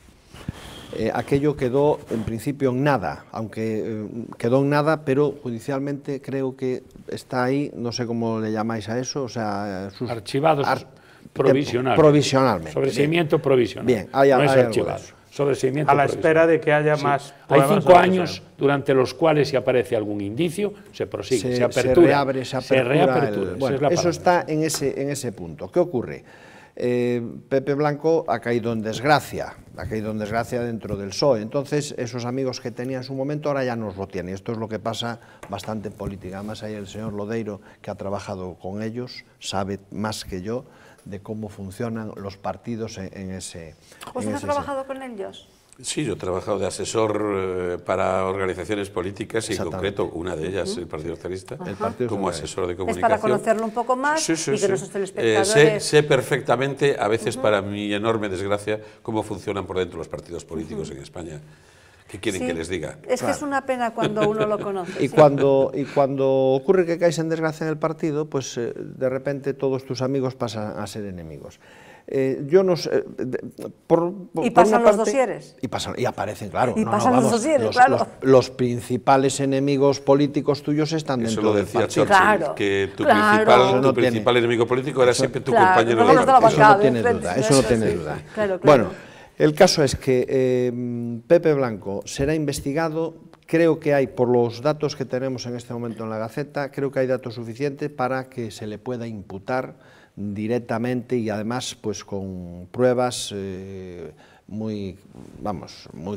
Aquello quedó en principio en nada, aunque quedó en nada, pero judicialmente creo que está ahí, no sé cómo le llamáis a eso, o sea... Archivados provisionalmente. Provisionalmente. Sobreseimiento provisional. Bien, no es archivado. Sobreseimiento a la espera de que haya más... Hay 5 años durante los cuales, si aparece algún indicio, se prosigue, se apertura. Se reapertura. Bueno, eso está en ese punto. ¿Qué ocurre? Pepe Blanco ha caído en desgracia dentro del PSOE, entonces esos amigos que tenía en su momento ahora ya no los tiene. Esto es lo que pasa bastante en política. Además hay el señor Lodeiro que ha trabajado con ellos, sabe más que yo de cómo funcionan los partidos en ese... ¿Usted ha trabajado con ellos? Sí, yo he trabajado de asesor para organizaciones políticas y en concreto una de ellas, el Partido Socialista, como asesor de comunicación. Es para conocerlo un poco más y que nuestros telespectadores... Sé perfectamente, a veces para mi enorme desgracia, cómo funcionan por dentro los partidos políticos en España, ¿Qué quieren que les diga? Es que es una pena cuando uno lo conoce. Y cuando ocurre que caes en desgracia en el partido, pues de repente todos tus amigos pasan a ser enemigos. Yo no sé... ¿Y pasan los dosieres? Y aparecen, claro. Y pasan los dosieres, claro. Los principales enemigos políticos tuyos están Eso dentro lo del decía partido. Churchill, Claro, que tu claro. principal enemigo político era siempre tu claro, compañero no de los de la partido. bancada, Eso no tiene enfrente, duda, sí, eso no sí, tiene sí. duda. Claro, claro. Bueno, el caso es que Pepe Blanco será investigado. Creo que hay, por los datos que tenemos en este momento en la Gaceta, creo que hay datos suficientes para que se le pueda imputar directamente y además pues con pruebas muy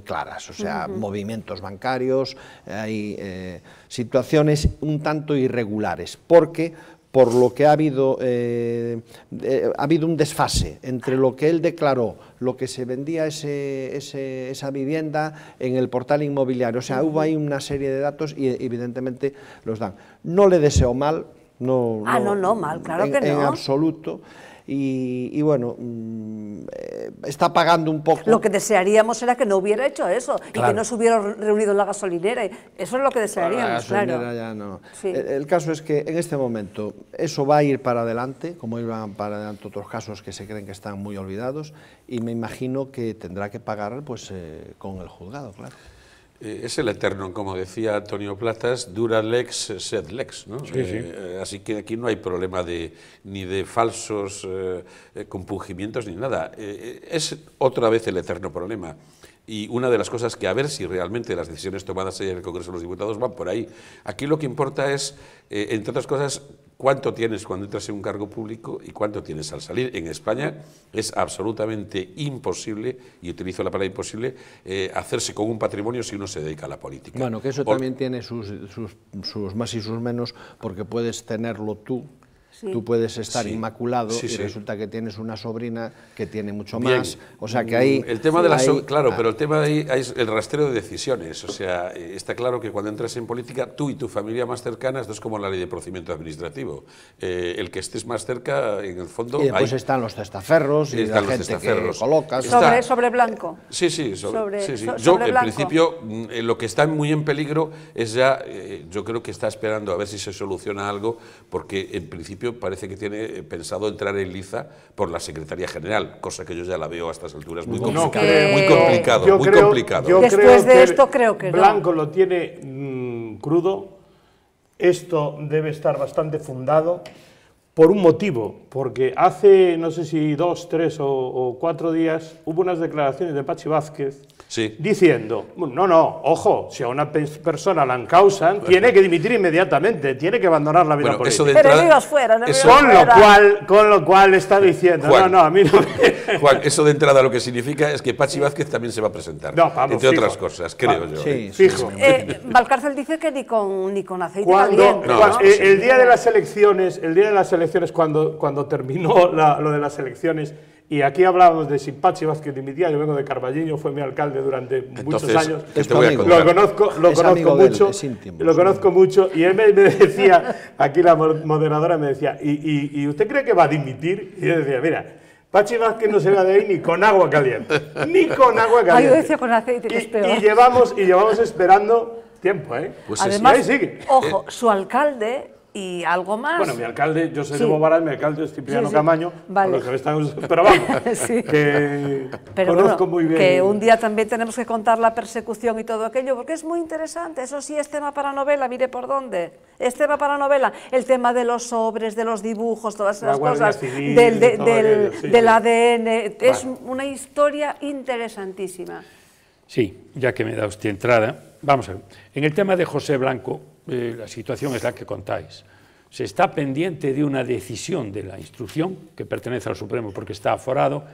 claras, o sea, movimientos bancarios, hay situaciones un tanto irregulares, porque por lo que ha habido un desfase entre lo que él declaró, lo que se vendía esa vivienda en el portal inmobiliario. O sea, hubo ahí una serie de datos y evidentemente los dan. No le deseo mal, no, mal, claro que no. En absoluto. Y bueno, está pagando un poco. Lo que desearíamos era que no hubiera hecho eso, claro, y que no se hubiera reunido en la gasolinera. Eso es lo que desearíamos, la gasolinera claro. Ya no. Sí. El caso es que en este momento eso va a ir para adelante, como iban para adelante otros casos que se creen que están muy olvidados, y me imagino que tendrá que pagar pues con el juzgado, claro. Es el eterno, como decía Antonio Platas, dura lex sed lex, ¿no? Sí, sí. Así que aquí no hay problema ni de falsos compungimientos ni nada. Es otra vez el eterno problema. Y una de las cosas que a ver si realmente las decisiones tomadas en el Congreso de los Diputados van por ahí. Aquí lo que importa es, entre otras cosas, cuánto tienes cuando entras en un cargo público y cuánto tienes al salir. En España es absolutamente imposible, y utilizo la palabra imposible, hacerse con un patrimonio si uno se dedica a la política. Bueno, que eso también tiene sus más y sus menos, porque puedes tenerlo tú. Sí. Tú puedes estar inmaculado y resulta que tienes una sobrina que tiene mucho más. O sea que ahí... El tema de claro, pero el tema de ahí es el rastreo de decisiones. O sea, está claro que cuando entras en política, tú y tu familia más cercana, esto es como la ley de procedimiento administrativo. El que estés más cerca, en el fondo... Y después están los testaferros y la gente que colocas. Sobre Blanco. Sí. Yo, en principio, lo que está muy en peligro es ya... yo creo que está esperando a ver si se soluciona algo, porque en principio parece que tiene pensado entrar en liza por la Secretaría General, cosa que yo ya la veo a estas alturas muy complicado. Después de esto creo que Blanco lo tiene crudo. Esto debe estar bastante fundado por un motivo, porque hace, no sé si 2, 3 o 4 días, hubo unas declaraciones de Pachi Vázquez diciendo, no, ojo, si a una persona la encausan, tiene que dimitir inmediatamente, tiene que abandonar la vida política. Pero vivas fuera, Con lo cual está diciendo, Juan, a mí no me... Juan, eso de entrada lo que significa es que Pachi Vázquez también se va a presentar, entre otras cosas, creo yo. Fijo. Valcárcel dice que ni con aceite caliente. El día de las elecciones, cuando terminó lo de las elecciones, y aquí hablábamos de si Pachi Vázquez dimitía, yo vengo de Carballiño, fue mi alcalde durante muchos años, lo conozco mucho, y él me decía, aquí la moderadora me decía, ¿y usted cree que va a dimitir? Y yo decía, mira, Pachi Vázquez no se va de ahí ni con agua caliente, ni con agua caliente. Yo decía con aceite, que es peor. Y llevamos esperando tiempo, ¿eh? Pues además, ojo, su alcalde... Y algo más. Bueno, mi alcalde, yo soy de Bobaral, mi alcalde es Cipriano Camaño, por los que me están... Pero vamos, que conozco muy bien. Que un día también tenemos que contar la persecución y todo aquello, porque es muy interesante. Eso sí es tema para novela, mire por dónde. Es tema para novela. El tema de los sobres, de los dibujos, todas esas cosas, civil, del ADN. Es una historia interesantísima. Sí, ya que me da usted entrada, vamos a ver. En el tema de José Blanco, la situación es la que contáis. Se está pendiente de una decisión de la instrucción, que pertenece al Supremo porque está aforado,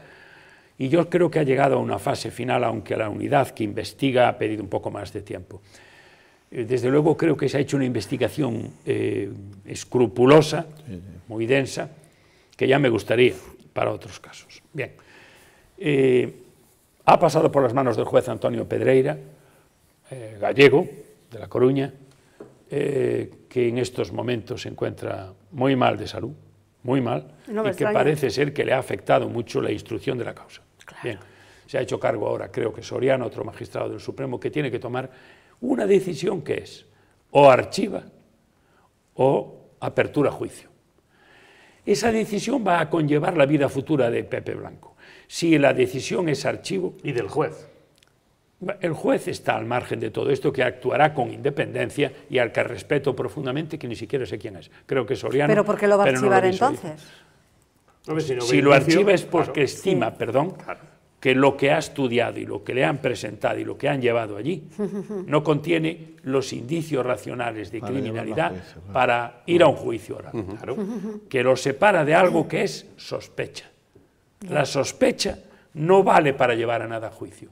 y yo creo que ha llegado a una fase final, aunque la unidad que investiga ha pedido un poco más de tiempo. Desde luego creo que se ha hecho una investigación escrupulosa, muy densa, que ya me gustaría para otros casos. Bien, ha pasado por las manos del juez Antonio Pedreira, gallego, de La Coruña, que en estos momentos se encuentra muy mal de salud, muy mal, y que parece ser que le ha afectado mucho la instrucción de la causa. Claro. Bien, se ha hecho cargo ahora, creo que Soriano, otro magistrado del Supremo, que tiene que tomar una decisión que es o archiva o apertura a juicio. Esa decisión va a conllevar la vida futura de Pepe Blanco. Si la decisión es archivo... Y del juez. El juez está al margen de todo esto, que actuará con independencia y al que respeto profundamente, que ni siquiera sé quién es. Creo que es Soriano. ¿Pero por qué lo va a archivar entonces? Si lo archiva es porque estima, que lo que ha estudiado y lo que le han presentado y lo que han llevado allí no contiene los indicios racionales de criminalidad para ir a un juicio oral. Que lo separa de algo que es sospecha. La sospecha no vale para llevar a nada a juicio.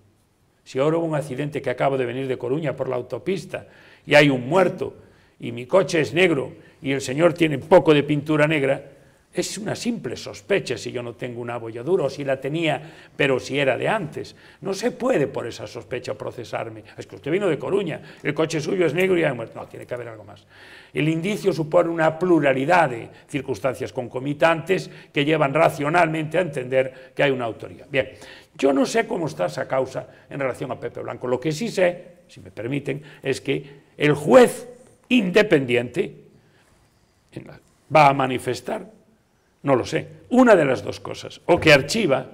Si ahora hubo un accidente, que acabo de venir de Coruña por la autopista y hay un muerto y mi coche es negro y el señor tiene poco de pintura negra, es una simple sospecha si yo no tengo una abolladura o si la tenía, pero si era de antes. No se puede por esa sospecha procesarme. Es que usted vino de Coruña, el coche suyo es negro y hay muerto. No, tiene que haber algo más. El indicio supone una pluralidad de circunstancias concomitantes que llevan racionalmente a entender que hay una autoría. Bien, yo no sé cómo está esa causa en relación a Pepe Blanco. Lo que sí sé, si me permiten, es que el juez independiente va a manifestar, no lo sé, una de las dos cosas, o que archiva,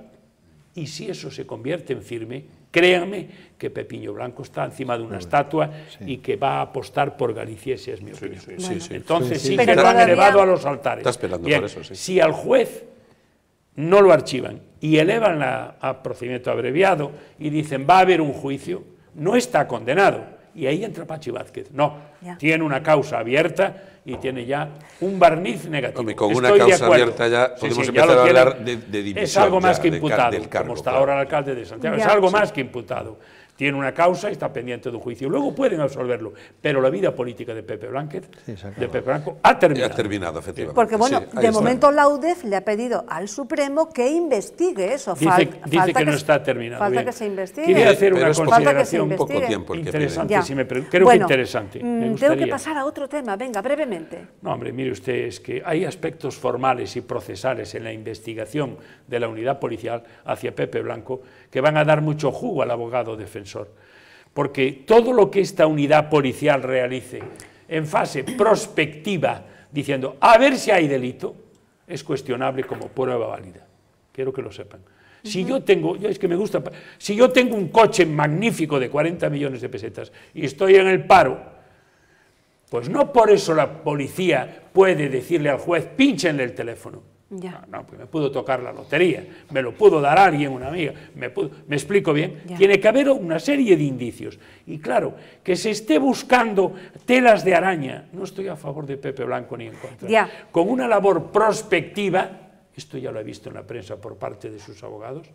y si eso se convierte en firme, créanme que Pepiño Blanco está encima de una estatua y que va a apostar por Galicia, esa es mi opinión. Entonces sí serán elevado a los altares. Está esperando bien, por eso, sí. Si al juez no lo archivan y elevan a procedimiento abreviado y dicen va a haber un juicio, no está condenado. Y ahí entra Pachi Vázquez. No, tiene una causa abierta y tiene ya un barniz negativo. Hombre, con una causa abierta ya podemos empezar a hablar de división. Es algo más que imputado, del cargo, como está ahora el alcalde de Santiago. Es algo más que imputado. Tiene una causa y está pendiente de un juicio. Luego pueden absolverlo, pero la vida política de Pepe Blanco ha terminado. Ha terminado, efectivamente. Porque, bueno, de momento la UDEF le ha pedido al Supremo que investigue eso. Dice que no está terminado. Falta que se investigue. Quería hacer una consideración un poco tiempo interesante, si me permite. Creo que interesante. Tengo que pasar a otro tema, venga, brevemente. No, hombre, mire usted, es que hay aspectos formales y procesales en la investigación de la unidad policial hacia Pepe Blanco que van a dar mucho jugo al abogado defensor, porque todo lo que esta unidad policial realice en fase prospectiva, diciendo a ver si hay delito, es cuestionable como prueba válida. Quiero que lo sepan. Si yo tengo, si yo tengo un coche magnífico de 40 millones de pesetas y estoy en el paro, pues no por eso la policía puede decirle al juez, pínchenle el teléfono. No, pues me pudo tocar la lotería, me lo pudo dar alguien, una amiga, me explico bien. Tiene que haber una serie de indicios. Y claro, que se esté buscando telas de araña, no estoy a favor de Pepe Blanco ni en contra. Con una labor prospectiva, esto ya lo he visto en la prensa por parte de sus abogados,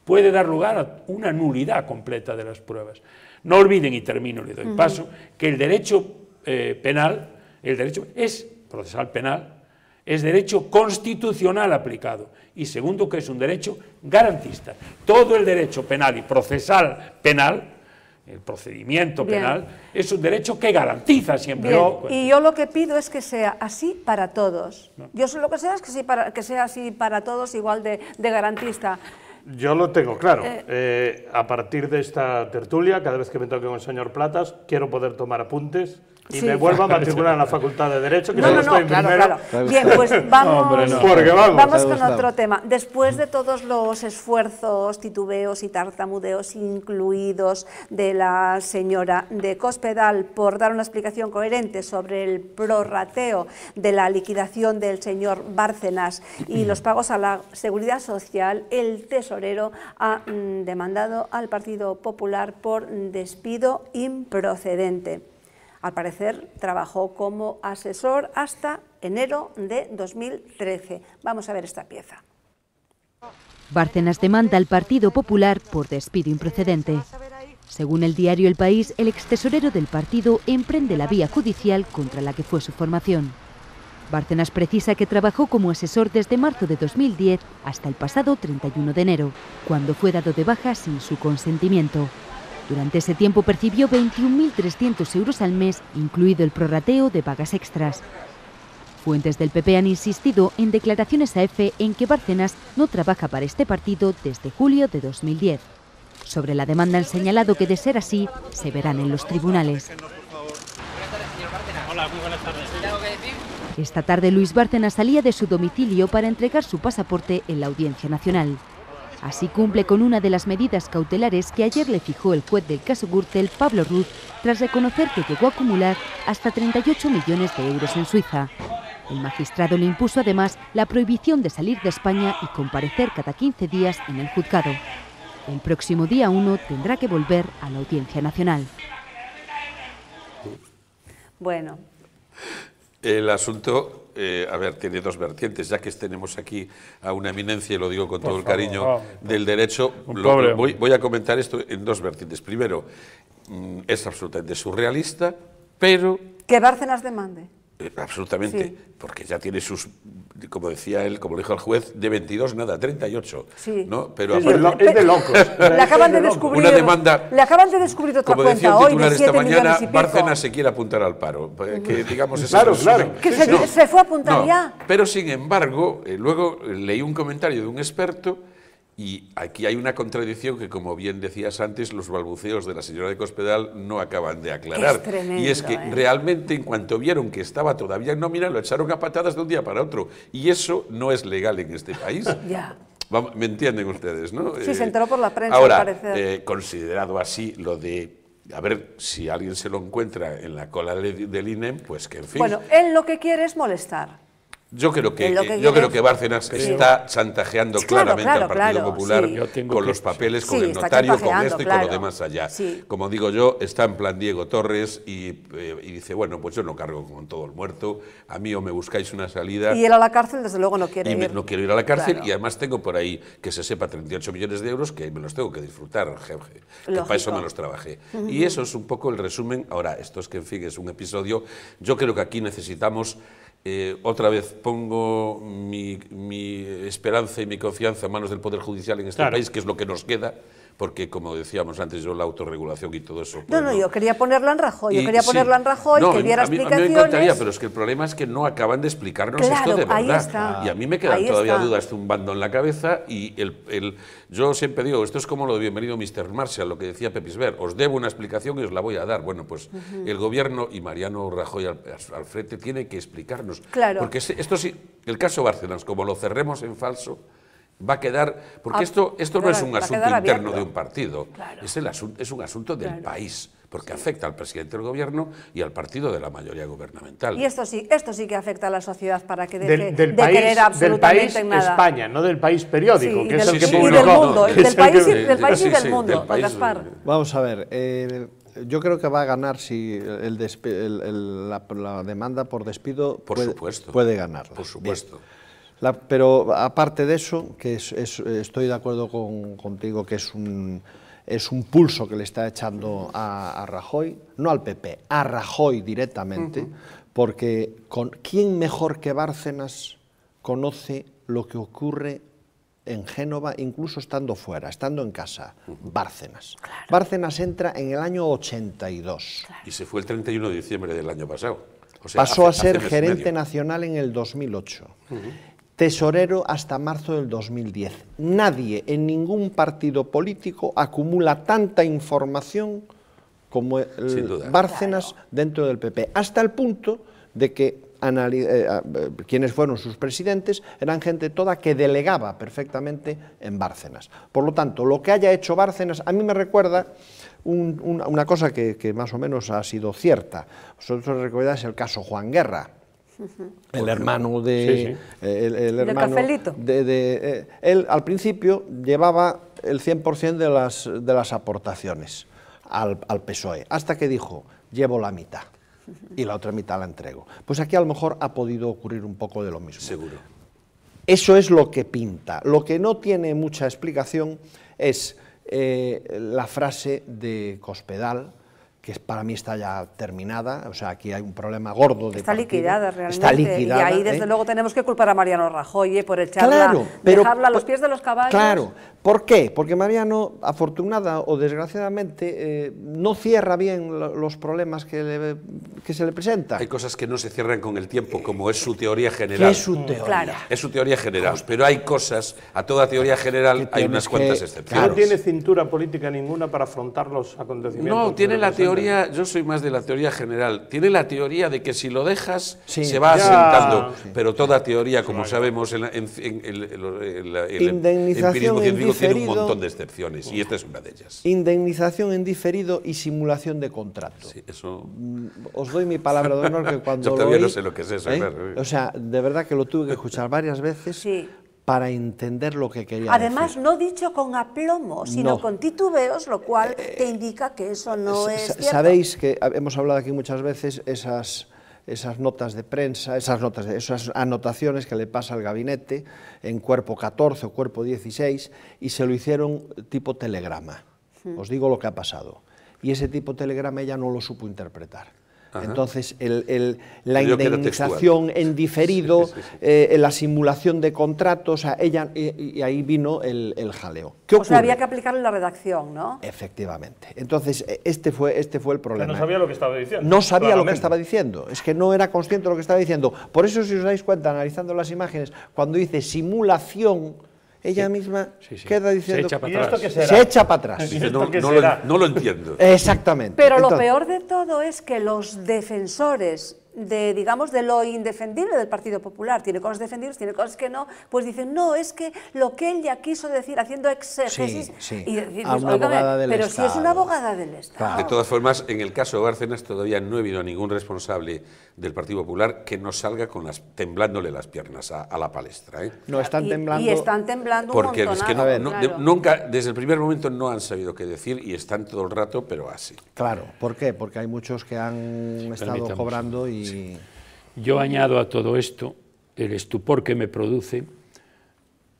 puede dar lugar a una nulidad completa de las pruebas. No olviden, y termino, le doy paso, que el derecho penal, el derecho procesal penal, es derecho constitucional aplicado y segundo que es un derecho garantista. Todo el derecho penal y procesal penal, el procedimiento penal, es un derecho que garantiza siempre. Y yo lo que pido es que sea así para todos. Yo lo que sé es que sea así para todos, igual de garantista. Yo lo tengo claro. A partir de esta tertulia, cada vez que me toque con el señor Platas, quiero poder tomar apuntes y me vuelva a matricular en la Facultad de Derecho, que solo estoy en primero. Bien, pues vamos con otro tema. Después de todos los esfuerzos, titubeos y tartamudeos incluidos de la señora de Cospedal por dar una explicación coherente sobre el prorrateo de la liquidación del señor Bárcenas y los pagos a la Seguridad Social, el tesorero ha demandado al Partido Popular por despido improcedente. Al parecer, trabajó como asesor hasta enero de 2013. Vamos a ver esta pieza. Bárcenas demanda al Partido Popular por despido improcedente. Según el diario El País, el extesorero del partido emprende la vía judicial contra la que fue su formación. Bárcenas precisa que trabajó como asesor desde marzo de 2010 hasta el pasado 31 de enero, cuando fue dado de baja sin su consentimiento. Durante ese tiempo percibió 21.300 euros al mes, incluido el prorrateo de pagas extras. Fuentes del PP han insistido en declaraciones a EFE en que Bárcenas no trabaja para este partido desde julio de 2010. Sobre la demanda han señalado que, de ser así, se verán en los tribunales. Hola, muy buenas tardes. Esta tarde Luis Bárcenas salía de su domicilio para entregar su pasaporte en la Audiencia Nacional. Así cumple con una de las medidas cautelares que ayer le fijó el juez del caso Gürtel, Pablo Ruz, tras reconocer que llegó a acumular hasta 38 millones de euros en Suiza. El magistrado le impuso además la prohibición de salir de España y comparecer cada 15 días en el juzgado. El próximo día 1 tendrá que volver a la Audiencia Nacional. Bueno. El asunto, a ver, tiene dos vertientes, ya que tenemos aquí a una eminencia, y lo digo con todo el cariño, del derecho, voy a comentar esto en dos vertientes. Primero, es absolutamente surrealista, pero... Que Bárcenas demande. Absolutamente, sí. Porque ya tiene sus, como decía él, como dijo el juez, de 22 nada, 38. Sí. ¿no? Pero es de locos. Le acaban de descubrir, una demanda, le acaban de descubrir otra como cuenta decía un hoy titular de 7 esta mañana, millones y pico. Bárcenas se quiere apuntar al paro. Que digamos ese claro. Que se fue a apuntar ya. Pero sin embargo, luego leí un comentario de un experto. Y aquí hay una contradicción que, como bien decías antes, los balbuceos de la señora de Cospedal no acaban de aclarar. Es tremendo, y es que realmente, en cuanto vieron que estaba todavía en nómina, lo echaron a patadas de un día para otro. Y eso no es legal en este país. Ya. ¿Me entienden ustedes, no? Sí, se enteró por la prensa, ahora, al parecer. Considerado así, lo de... A ver, si alguien se lo encuentra en la cola del INEM, pues que en fin... Bueno, él lo que quiere es molestar. Yo creo que Bárcenas está chantajeando claramente al Partido Popular con los papeles, con el notario, con esto y con lo demás allá. Sí. Como digo yo, está en plan Diego Torres y dice, bueno, pues yo no cargo con todo el muerto, a mí o me buscáis una salida... Y él a la cárcel, desde luego, no quiere ir. No quiero ir a la cárcel, y además tengo por ahí, que se sepa, 38 millones de euros que me los tengo que disfrutar, que para eso me los trabajé. Y eso es un poco el resumen. Ahora, esto es que, en fin, es un episodio. Yo creo que aquí necesitamos... otra vez pongo mi esperanza y mi confianza en manos del Poder Judicial en este país, que es lo que nos queda, porque, como decíamos antes, yo la autorregulación y todo eso... Pues yo quería ponerla en Rajoy, que diera explicaciones... A mí me encantaría, pero es que el problema es que no acaban de explicarnos esto de verdad. Ahí está. Y a mí me quedan todavía dudas zumbando en la cabeza, y yo siempre digo, esto es como lo de Bienvenido Mr. Marshall, lo que decía Pepis Ver, os debo una explicación y os la voy a dar. Bueno, pues el gobierno y Mariano Rajoy al frente tiene que explicarnos. Claro. Porque esto sí, el caso Bárcenas, como lo cerremos en falso, va a quedar... Porque esto no es un asunto interno de un partido, es un asunto del país, porque afecta al presidente del gobierno y al partido de la mayoría gubernamental. Y esto sí que afecta a la sociedad para que deje de querer absolutamente del país nada. España, no del país periódico, que es el que publicó. Y del mundo, del país y del mundo, Gaspar. Vamos a ver, yo creo que va a ganar si la demanda por despido puede ganarla. Por supuesto. Pero aparte de eso, que estoy de acuerdo contigo que es un pulso que le está echando a Rajoy, no al PP, a Rajoy directamente, porque ¿quién mejor que Bárcenas conoce lo que ocurre en Génova, incluso estando fuera, estando en casa? Bárcenas. Claro. Bárcenas entra en el año 82. Claro. Y se fue el 31 de diciembre del año pasado. O sea, pasó a ser gerente nacional en el 2008. Tesorero hasta marzo del 2010. Nadie en ningún partido político acumula tanta información como Bárcenas dentro del PP, hasta el punto de que quienes fueron sus presidentes eran gente toda que delegaba perfectamente en Bárcenas. Por lo tanto, lo que haya hecho Bárcenas a mí me recuerda una cosa que más o menos ha sido cierta. Vosotros recordáis el caso Juan Guerra. El hermano de... El hermano él al principio llevaba el 100% de las aportaciones al PSOE, hasta que dijo, llevo la mitad y la otra mitad la entrego. Pues aquí a lo mejor ha podido ocurrir un poco de lo mismo. Seguro. Eso es lo que pinta. Lo que no tiene mucha explicación es la frase de Cospedal, que para mí está ya terminada, o sea, aquí hay un problema gordo de Está partido. liquidada realmente. Está liquidada. Y ahí, desde luego, tenemos que culpar a Mariano Rajoy por echarla, dejarla a los pies de los caballos. Claro, ¿por qué? Porque Mariano, afortunada o desgraciadamente, no cierra bien los problemas que se le presentan. Hay cosas que no se cierran con el tiempo, como es su teoría general. ¿Qué es su teoría? Claro. Es su teoría general, pero hay cosas, a toda teoría general hay unas cuantas excepciones. No tiene cintura política ninguna para afrontar los acontecimientos. No, tiene la teoría, yo soy más de la teoría general, tiene la teoría de que si lo dejas se va asentando, pero toda teoría, como sabemos, el empirismo científico tiene un montón de excepciones, y esta es una de ellas. Indemnización en diferido y simulación de contrato. Sí, eso... Os doy mi palabra de honor que cuando yo todavía lo oí, no sé lo que es eso, claro. O sea, de verdad que lo tuve que escuchar varias veces. Sí. Para entender lo que quería Además, decir. no dicho con aplomo, sino con titubeos, lo cual te indica que eso no es cierto. Sabéis que hemos hablado aquí muchas veces esas notas de prensa, esas anotaciones que le pasa al gabinete en cuerpo 14 o cuerpo 16 y se lo hicieron tipo telegrama. Os digo lo que ha pasado. Y ese tipo telegrama ella no lo supo interpretar. Ajá. Entonces, la indemnización en diferido, la simulación de contratos, y ahí vino el jaleo. ¿Qué ocurre? O sea, había que aplicarle la redacción, ¿no? Efectivamente. Entonces, este fue el problema. Pero no sabía lo que estaba diciendo. No sabía lo que estaba diciendo, es que no era consciente de lo que estaba diciendo. Por eso, si os dais cuenta, analizando las imágenes, cuando dice simulación, ella misma queda diciendo... Se echa para atrás. Se echa para atrás. Dice, no lo entiendo. Exactamente. Pero lo peor de todo es que los defensores digamos, de lo indefendible del Partido Popular, tiene cosas defendibles, tiene cosas que no, pues dicen, no, es que lo que él ya quiso decir, haciendo exégesis, y dices, pero si es una abogada del Estado. Claro. De todas formas, en el caso de Bárcenas todavía no he habido ningún responsable del Partido Popular que no salga temblándole las piernas a la palestra. No, están temblando. Y están temblando porque un montonazo. Porque es que nunca, desde el primer momento no han sabido qué decir y están todo el rato, pero así. Claro, ¿por qué? Porque hay muchos que han estado cobrando y... Sí. Yo añado a todo esto el estupor que me produce,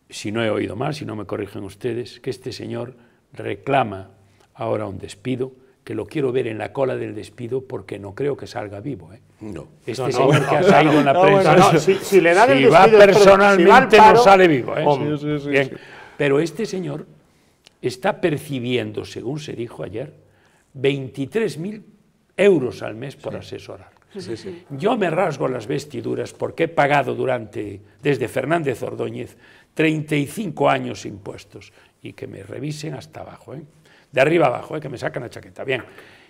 si no he oído mal, si no me corrigen ustedes, que este señor reclama ahora un despido, que lo quiero ver en la cola del despido porque no creo que salga vivo. No. Este señor que ha salido en la prensa, bueno, si le dan el va despido, personalmente si va al paro, no sale vivo. Sí. Pero este señor está percibiendo, según se dijo ayer, 23.000 euros al mes por asesorar. Sí. Yo me rasgo las vestiduras porque he pagado desde Fernández Ordóñez, 35 años impuestos, y que me revisen hasta abajo, de arriba abajo, que me sacan la chaqueta, bien,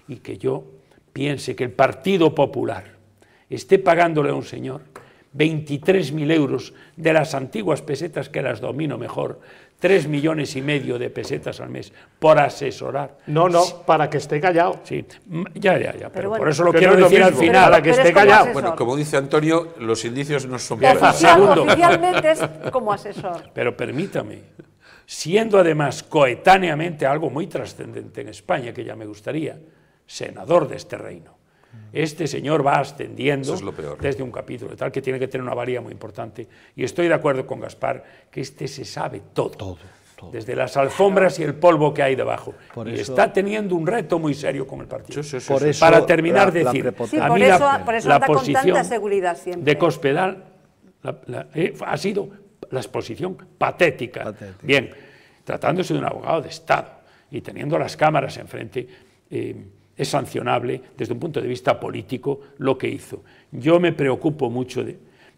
y que yo piense que el Partido Popular esté pagándole a un señor 23.000 euros de las antiguas pesetas, que las domino mejor, 3,5 millones de pesetas al mes por asesorar. No, para que esté callado. Sí, ya, pero bueno, por eso lo quiero decir al final. Para que esté callado. Asesor. Bueno, como dice Antonio, los indicios no son Oficialmente es como asesor. Pero permítame, siendo además coetáneamente algo muy trascendente en España, que ya me gustaría, senador de este reino. Este señor va ascendiendo desde un capítulo, tal que tiene que tener una valía muy importante. Y estoy de acuerdo con Gaspar, que este se sabe todo. Desde las alfombras y el polvo que hay debajo. Y está teniendo un reto muy serio con el partido. Para terminar, decir, a mí la posición de Cospedal ha sido la exposición patética. Bien, tratándose de un abogado de Estado y teniendo las cámaras enfrente, es sancionable desde un punto de vista político lo que hizo. Yo me preocupo mucho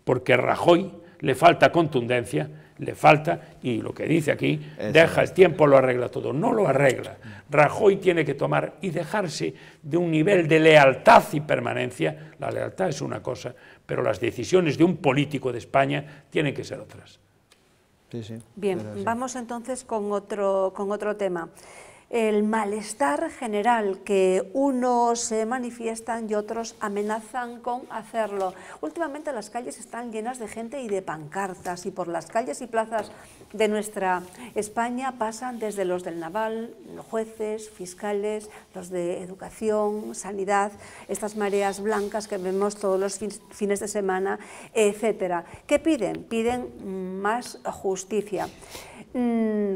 porque a Rajoy le falta contundencia, le falta, y lo que dice aquí, deja el tiempo, lo arregla todo. No lo arregla. Rajoy tiene que tomar y dejarse de un nivel de lealtad y permanencia. La lealtad es una cosa, pero las decisiones de un político de España tienen que ser otras. Sí. Bien, vamos entonces con otro tema. El malestar general, que unos manifiestan y otros amenazan con hacerlo. Últimamente las calles están llenas de gente y de pancartas, y por las calles y plazas de nuestra España pasan desde los del Naval, jueces, fiscales, los de educación, sanidad, estas mareas blancas que vemos todos los fines de semana, etcétera. ¿Qué piden? Piden más justicia.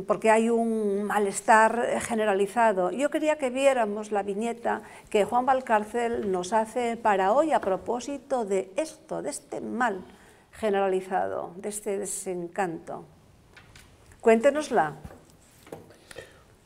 porque hay un malestar generalizado. Yo quería que viéramos la viñeta que Juan Valcárcel nos hace para hoy a propósito de esto, de este mal generalizado, de este desencanto. Cuéntenosla.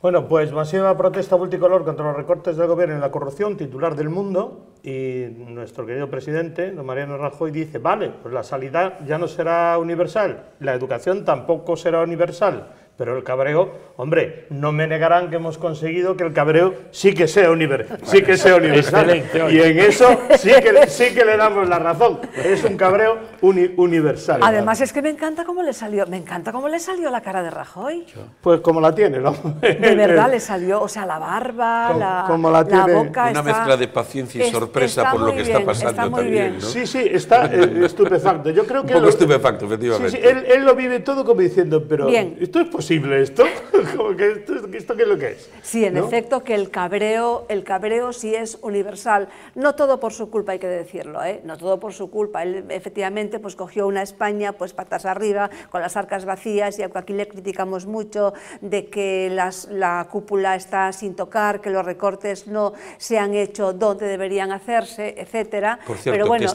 Bueno, pues masiva protesta multicolor contra los recortes del gobierno y la corrupción, titular del Mundo, y nuestro querido presidente, don Mariano Rajoy, dice, vale, pues la sanidad ya no será universal, la educación tampoco será universal, pero el cabreo, hombre, no me negarán que hemos conseguido que el cabreo sí que sea universal. Y en eso sí que le damos la razón. Es un cabreo universal. Además es que me encanta cómo le salió la cara de Rajoy. Pues como la tiene, ¿no? De verdad le salió, o sea, la barba, la boca. Una mezcla de paciencia y sorpresa por lo que está pasando también, ¿no? Sí, está estupefacto. Yo creo que un poco estupefacto, efectivamente. Sí, él lo vive todo como diciendo, pero ¿esto es posible esto? Como que ¿esto qué es lo que es? Sí, en efecto, que el cabreo sí es universal. No todo por su culpa, hay que decirlo, ¿eh? No todo por su culpa. Él efectivamente pues cogió una España pues patas arriba, con las arcas vacías, y aquí le criticamos mucho de que la cúpula está sin tocar, que los recortes no se han hecho donde deberían hacerse, etcétera. Por cierto, pero bueno, que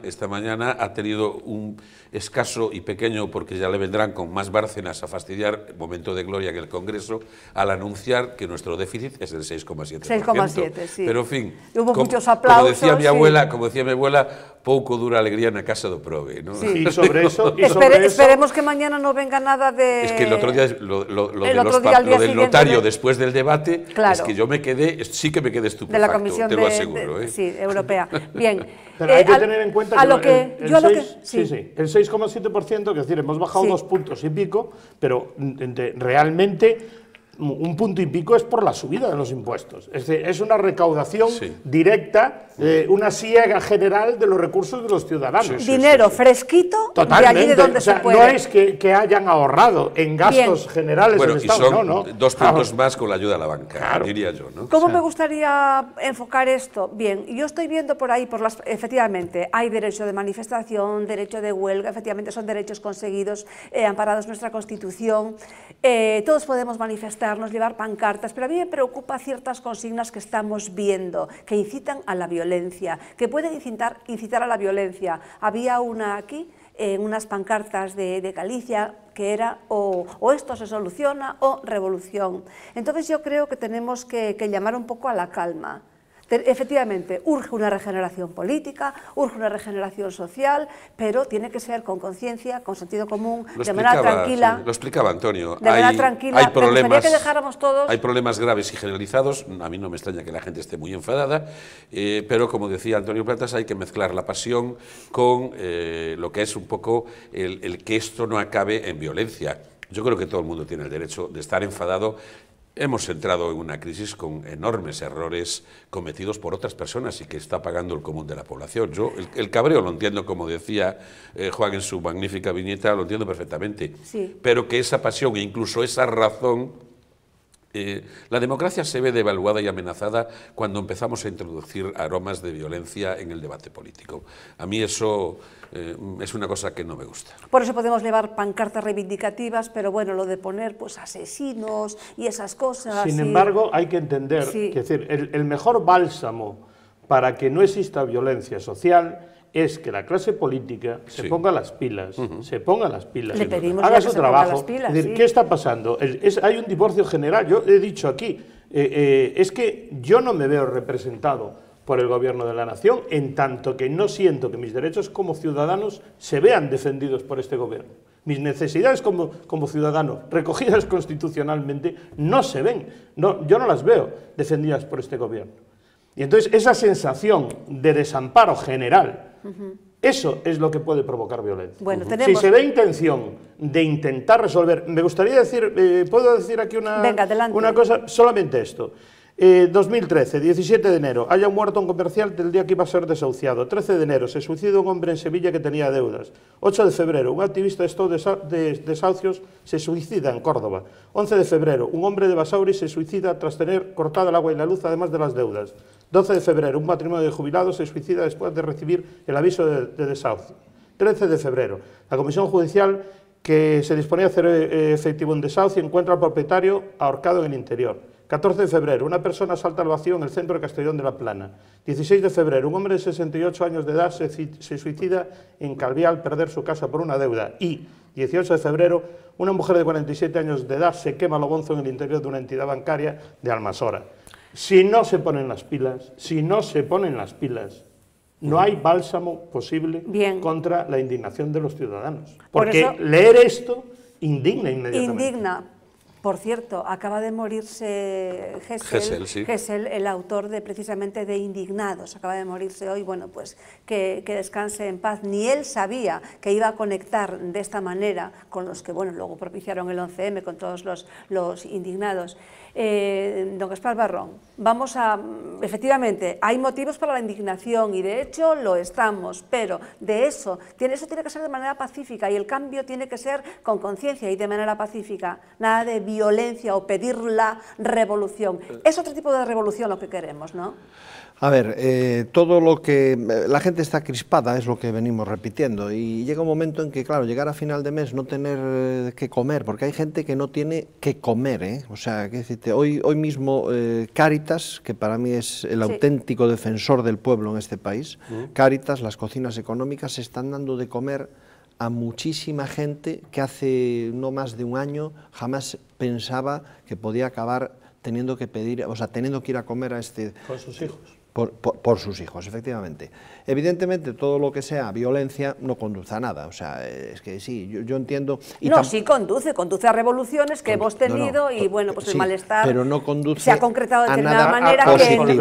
esta mañana ha tenido un escaso y pequeño, porque ya le vendrán con más Bárcenas a fastidiar, momento de gloria en el Congreso, al anunciar que nuestro déficit es del 6,7%. 6,7, sí. Pero, en fin, hubo muchos aplausos. Como decía mi abuela, pouco dura alegría na casa do prove, ¿no? Sí. Y sobre eso... Esperemos que mañana no venga nada de... Es que el otro día, lo del notario después del debate, claro, es que yo sí que me quedé estupefacto, de la Comisión te lo aseguro. Sí, europea. Bien. Pero hay que tener en cuenta que el 6,7%, que es decir, hemos bajado 2 puntos y pico, pero realmente un punto y pico es por la subida de los impuestos. Es decir, es una recaudación directa, una siega general de los recursos de los ciudadanos. Dinero fresquito. Totalmente. De allí de donde se puede. No es que hayan ahorrado en gastos generales del Estado. Y son 2 puntos más con la ayuda a la banca, diría yo, ¿no? ¿Cómo me gustaría enfocar esto? Bien, yo estoy viendo por ahí, efectivamente, hay derecho de manifestación, derecho de huelga, efectivamente son derechos conseguidos, amparados en nuestra Constitución. Todos podemos manifestarnos, llevar pancartas, pero a mí me preocupa ciertas consignas que estamos viendo, que incitan a la violencia, que pueden incitar a la violencia. Había una aquí, unas pancartas de Galicia, que era o esto se soluciona o revolución. Entonces yo creo que tenemos que llamar un poco a la calma. Efectivamente, urge una regeneración política, urge una regeneración social, pero tiene que ser con conciencia, con sentido común, de manera tranquila. Sí, lo explicaba Antonio. De manera tranquila. Hay problemas, me gustaría que dejáramos todos... Hay problemas graves y generalizados. A mí no me extraña que la gente esté muy enfadada, pero como decía Antonio Platas, hay que mezclar la pasión con lo que es un poco el que esto no acabe en violencia. Yo creo que todo el mundo tiene el derecho de estar enfadado. Hemos entrado en una crisis con enormes errores cometidos por otras personas y que está pagando el común de la población. Yo el cabreo lo entiendo, como decía Juan en su magnífica viñeta, lo entiendo perfectamente, sí, pero que esa pasión e incluso esa razón... la democracia se ve devaluada y amenazada cuando empezamos a introducir aromas de violencia en el debate político. A mí eso es una cosa que no me gusta. Por eso podemos llevar pancartas reivindicativas, pero bueno, lo de poner pues asesinos y esas cosas... Sin embargo, hay que entender que es decir, el mejor bálsamo para que no exista violencia social es que la clase política se ponga las pilas, se ponga las pilas, haga su trabajo. Es decir, ¿qué está pasando? Hay un divorcio general. Yo he dicho aquí, es que yo no me veo representado por el gobierno de la nación, en tanto que no siento que mis derechos como ciudadanos se vean defendidos por este gobierno. Mis necesidades como ciudadano, recogidas constitucionalmente, no se ven, yo no las veo defendidas por este gobierno. Y entonces esa sensación de desamparo general, eso es lo que puede provocar violencia. Bueno, si se ve intención de intentar resolver, me gustaría decir, ¿puedo decir aquí una cosa? Solamente esto. 2013, 17 de enero, haya muerto un comercial del día que iba a ser desahuciado. 13 de enero, se suicida un hombre en Sevilla que tenía deudas. 8 de febrero, un activista de desahucios se suicida en Córdoba. 11 de febrero, un hombre de Basauri se suicida tras tener cortada el agua y la luz, además de las deudas. 12 de febrero, un matrimonio de jubilados se suicida después de recibir el aviso de desahucio. 13 de febrero, la Comisión Judicial que se disponía a hacer efectivo un desahucio y encuentra al propietario ahorcado en el interior. 14 de febrero, una persona salta al vacío en el centro de Castellón de la Plana. 16 de febrero, un hombre de 68 años de edad se suicida en Calviá al perder su casa por una deuda. Y 18 de febrero, una mujer de 47 años de edad se quema lo bonzo en el interior de una entidad bancaria de Almasora. Si no se ponen las pilas, no hay bálsamo posible contra la indignación de los ciudadanos. Porque leer esto indigna inmediatamente. Indigna. Por cierto, acaba de morirse Gesell, el autor precisamente de Indignados, acaba de morirse hoy, bueno, pues que descanse en paz. Ni él sabía que iba a conectar de esta manera con los que, bueno, luego propiciaron el 11M, con todos los indignados. Don Gaspar Barrón, efectivamente, hay motivos para la indignación y de hecho lo estamos, pero de eso tiene que ser de manera pacífica y el cambio tiene que ser con conciencia y de manera pacífica, nada de violencia o pedir la revolución. Es otro tipo de revolución lo que queremos, ¿no? A ver, todo lo que... La gente está crispada, es lo que venimos repitiendo, y llega un momento en que, claro, llegar a final de mes, no tener que comer, porque hay gente que no tiene que comer, ¿eh? O sea, que decirte, hoy mismo Cáritas, que para mí es el auténtico defensor del pueblo en este país, Cáritas, las cocinas económicas, se están dando de comer a muchísima gente que hace no más de un año jamás pensaba que podía acabar teniendo que pedir, o sea, teniendo que ir a comer a con sus hijos. Por sus hijos, efectivamente. Evidentemente, todo lo que sea violencia no conduce a nada, o sea, es que sí, yo entiendo... Sí conduce a revoluciones que hemos tenido y, bueno, pues el malestar pero no conduce se ha concretado de determinada manera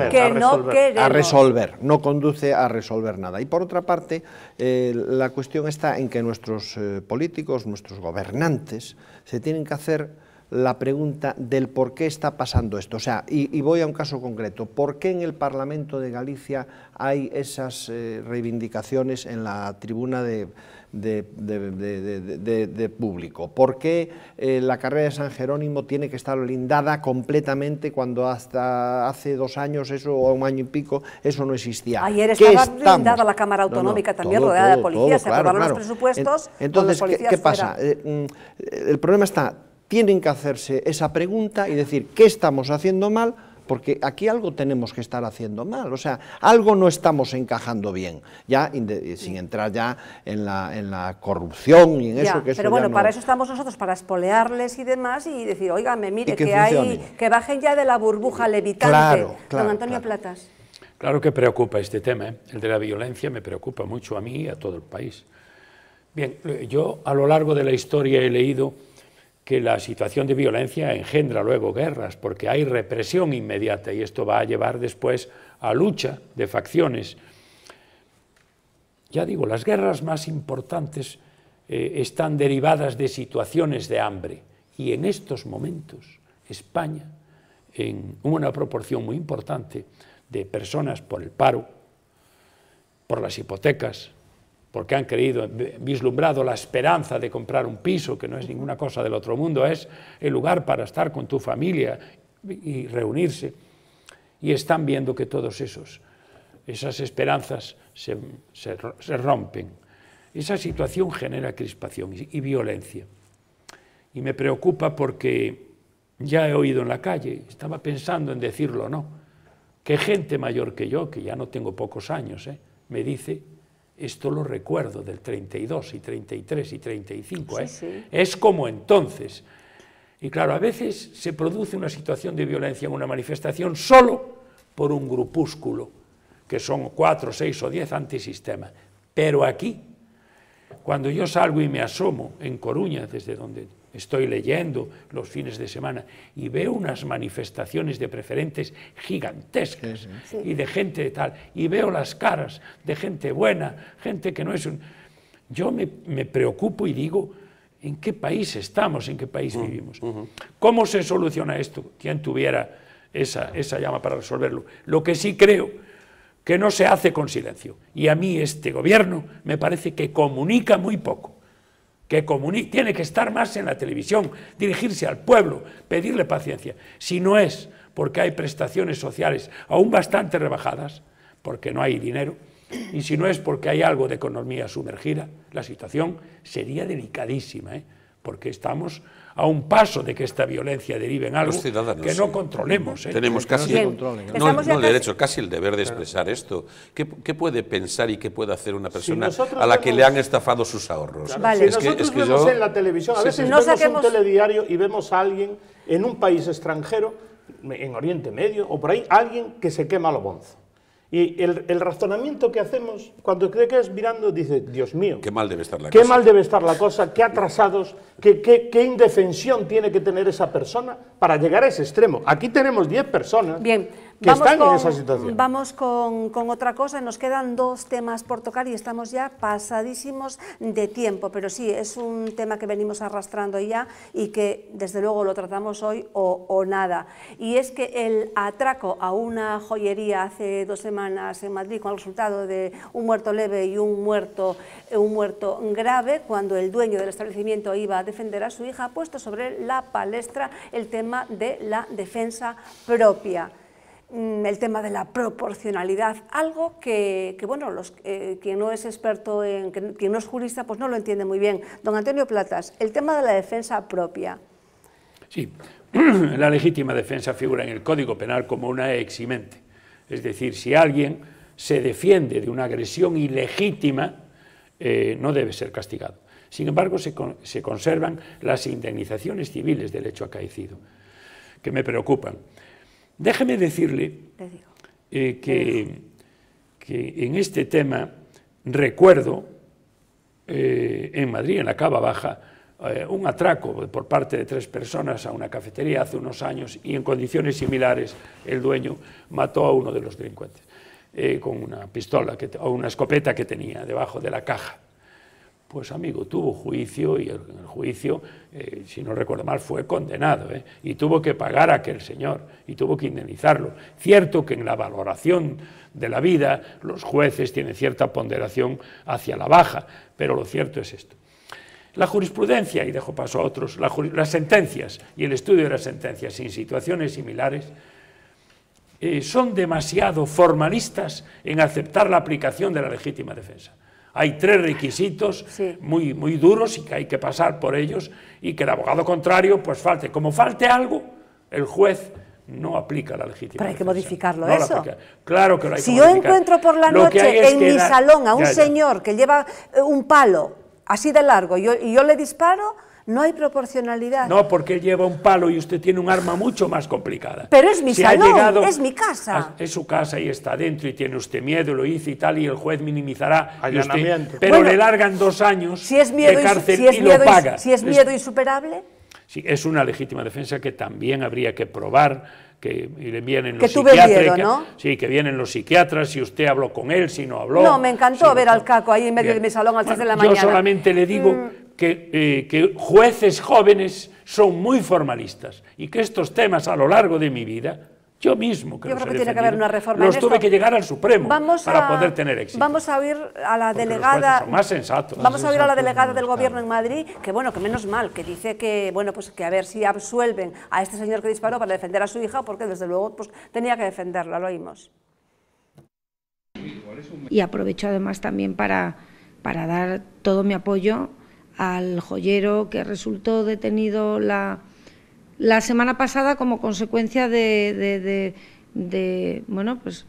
que no queremos. A resolver, no conduce a resolver nada. Y por otra parte, la cuestión está en que nuestros políticos, nuestros gobernantes, se tienen que hacer la pregunta del por qué está pasando esto. O sea, y voy a un caso concreto. ¿Por qué en el Parlamento de Galicia hay esas reivindicaciones en la tribuna de público? ¿Por qué la carrera de San Jerónimo tiene que estar blindada completamente cuando hasta hace 2 años, o un año y pico, eso no existía? Ayer estaba blindada la Cámara Autonómica también, rodeada de policías, se aprobaron los presupuestos. Entonces, ¿qué pasa? El problema está... Tienen que hacerse esa pregunta y decir qué estamos haciendo mal, porque aquí algo tenemos que estar haciendo mal, o sea, algo no estamos encajando bien, ya sin entrar ya en la corrupción y en eso que eso pero bueno, ya no... para eso estamos nosotros, para espolearles y demás, y decir, óigame, mire, que bajen ya de la burbuja levitante. Claro, don Antonio Platas. Claro que preocupa este tema, ¿eh? El de la violencia me preocupa mucho a mí y a todo el país. Bien, yo a lo largo de la historia he leído que la situación de violencia engendra luego guerras, porque hay represión inmediata y esto va a llevar después a lucha de facciones. Ya digo, las guerras más importantes están derivadas de situaciones de hambre y en estos momentos España, en una proporción muy importante de personas por el paro, por las hipotecas, porque han vislumbrado la esperanza de comprar un piso, que no es ninguna cosa del otro mundo, es el lugar para estar con tu familia y reunirse, y están viendo que todas esas esperanzas se rompen. Esa situación genera crispación y violencia. Y me preocupa porque ya he oído en la calle, estaba pensando en decirlo o no, que gente mayor que yo, que ya no tengo pocos años, me dice... Esto lo recuerdo del 32 y 33 y 35, Es como entonces. Y claro, a veces se produce una situación de violencia en una manifestación solo por un grupúsculo, que son 4, 6 o 10 antisistema. Pero aquí, cuando yo salgo y me asomo en Coruña, desde donde estoy leyendo los fines de semana, y veo unas manifestaciones de preferentes gigantescas y de gente de tal, y veo las caras de gente buena, gente que no es un... Yo me preocupo y digo, ¿en qué país estamos? ¿En qué país vivimos? ¿Cómo se soluciona esto? ¿Quién tuviera esa llama para resolverlo? Lo que sí creo que no se hace con silencio. Y a mí este gobierno me parece que comunica muy poco. Tiene que estar más en la televisión, dirigirse al pueblo, pedirle paciencia. Si no es porque hay prestaciones sociales aún bastante rebajadas, porque no hay dinero, Y si no es porque hay algo de economía sumergida, la situación sería delicadísima, porque estamos a un paso de que esta violencia derive en algo que no controlemos. Tenemos casi el derecho, casi el deber de expresar esto. ¿Qué puede pensar y qué puede hacer una persona a la que le han estafado sus ahorros? Vale. Si nosotros vemos en la televisión, a veces vemos un telediario y vemos a alguien en un país extranjero, en Oriente Medio o por ahí, alguien que se quema lo bonzo. Y el razonamiento que hacemos, cuando te quedas mirando, dice, Dios mío, qué mal debe estar la cosa. Qué mal debe estar la cosa, qué atrasados, qué indefensión tiene que tener esa persona para llegar a ese extremo. Aquí tenemos 10 personas que están en esa situación. Vamos con otra cosa, nos quedan 2 temas por tocar y estamos ya pasadísimos de tiempo, pero sí, es un tema que venimos arrastrando ya y que desde luego lo tratamos hoy o nada. Y es que el atraco a una joyería hace 2 semanas en Madrid con el resultado de un muerto leve y un muerto grave, cuando el dueño del establecimiento iba a defender a su hija, ha puesto sobre la palestra el tema de la defensa propia. El tema de la proporcionalidad, algo que bueno, quien no es experto, quien no es jurista, pues no lo entiende muy bien. Don Antonio Platas, el tema de la defensa propia. Sí, la legítima defensa figura en el Código Penal como una eximente. Es decir, si alguien se defiende de una agresión ilegítima, no debe ser castigado. Sin embargo, se conservan las indemnizaciones civiles del hecho acaecido, que me preocupan. Déjeme decirle que en este tema recuerdo en Madrid, en la Cava Baja, un atraco por parte de 3 personas a una cafetería hace unos años y en condiciones similares el dueño mató a uno de los delincuentes con una pistola o una escopeta que tenía debajo de la caja. Pues amigo, tuvo juicio y en el juicio, si no recuerdo mal, fue condenado y tuvo que pagar a aquel señor y tuvo que indemnizarlo. Cierto que en la valoración de la vida los jueces tienen cierta ponderación hacia la baja, pero lo cierto es esto. La jurisprudencia, y dejo paso a otros, las sentencias y el estudio de las sentencias en situaciones similares son demasiado formalistas en aceptar la aplicación de la legítima defensa. Hay 3 requisitos muy duros y que hay que pasar por ellos y que el abogado contrario pues falte. Como falte algo, el juez no aplica la legítima defensa. Pero hay que modificarlo eso. Claro que lo hay que modificar. Si yo encuentro por la noche en mi salón a un señor que lleva un palo así de largo y yo le disparo, no hay proporcionalidad. No, porque él lleva un palo y usted tiene un arma mucho más complicada. Pero es mi salón, es mi casa. Es su casa y está dentro y tiene usted miedo, lo hizo y tal, y el juez minimizará. Allanamiento. Pero bueno, le largan 2 años de cárcel y lo paga. Si es miedo insuperable. Sí, es una legítima defensa que también habría que probar, que le vienen los psiquiatras. Miedo, ¿no? Sí, que vienen los psiquiatras, si usted habló con él, si no habló. No, me encantó ver al Caco ahí en medio de mi salón a las 3 de la mañana. Yo solamente le digo que jueces jóvenes son muy formalistas y que estos temas a lo largo de mi vida, yo mismo yo creo que tiene que haber una reforma los tuve que llegar al Supremo para poder tener éxito. Vamos a oír a la delegada, son más sensatos. Vamos a oír a la delegada del Gobierno en Madrid, que bueno, que menos mal, que dice que bueno, pues que a ver si absuelven a este señor que disparó para defender a su hija, porque desde luego pues tenía que defenderla, lo oímos. Y aprovecho además también para dar todo mi apoyo al joyero que resultó detenido la semana pasada como consecuencia de bueno, pues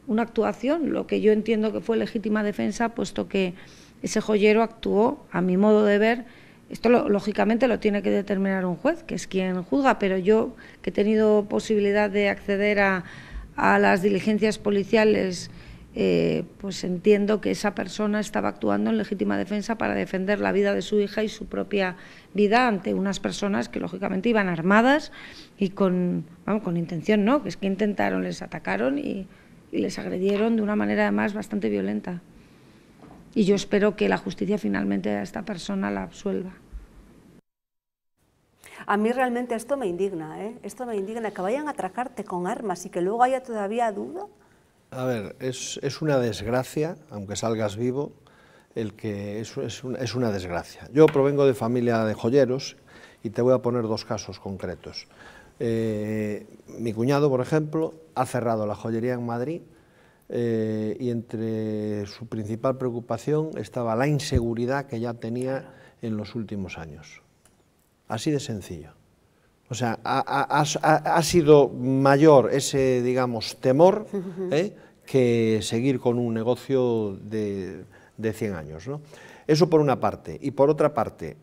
una actuación, lo que yo entiendo que fue legítima defensa, puesto que ese joyero actuó, a mi modo de ver, esto lógicamente lo tiene que determinar un juez, que es quien juzga, pero yo que he tenido posibilidad de acceder a las diligencias policiales, pues entiendo que esa persona estaba actuando en legítima defensa para defender la vida de su hija y su propia vida ante unas personas que lógicamente iban armadas y con intención, no, que es que intentaron, les atacaron y les agredieron de una manera además bastante violenta. Y yo espero que la justicia finalmente a esta persona la absuelva. A mí realmente esto me indigna, esto me indigna, que vayan a atracarte con armas y que luego haya todavía duda. A ver, es una desgracia, aunque salgas vivo, es una desgracia. Yo provengo de familia de joyeros y te voy a poner 2 casos concretos. Mi cuñado, por ejemplo, ha cerrado la joyería en Madrid y entre su principal preocupación estaba la inseguridad que ya tenía en los últimos años. Así de sencillo. O sea, ha sido mayor ese, digamos, temor que seguir con un negocio de 100 años, ¿no? Eso por una parte. Y por otra parte,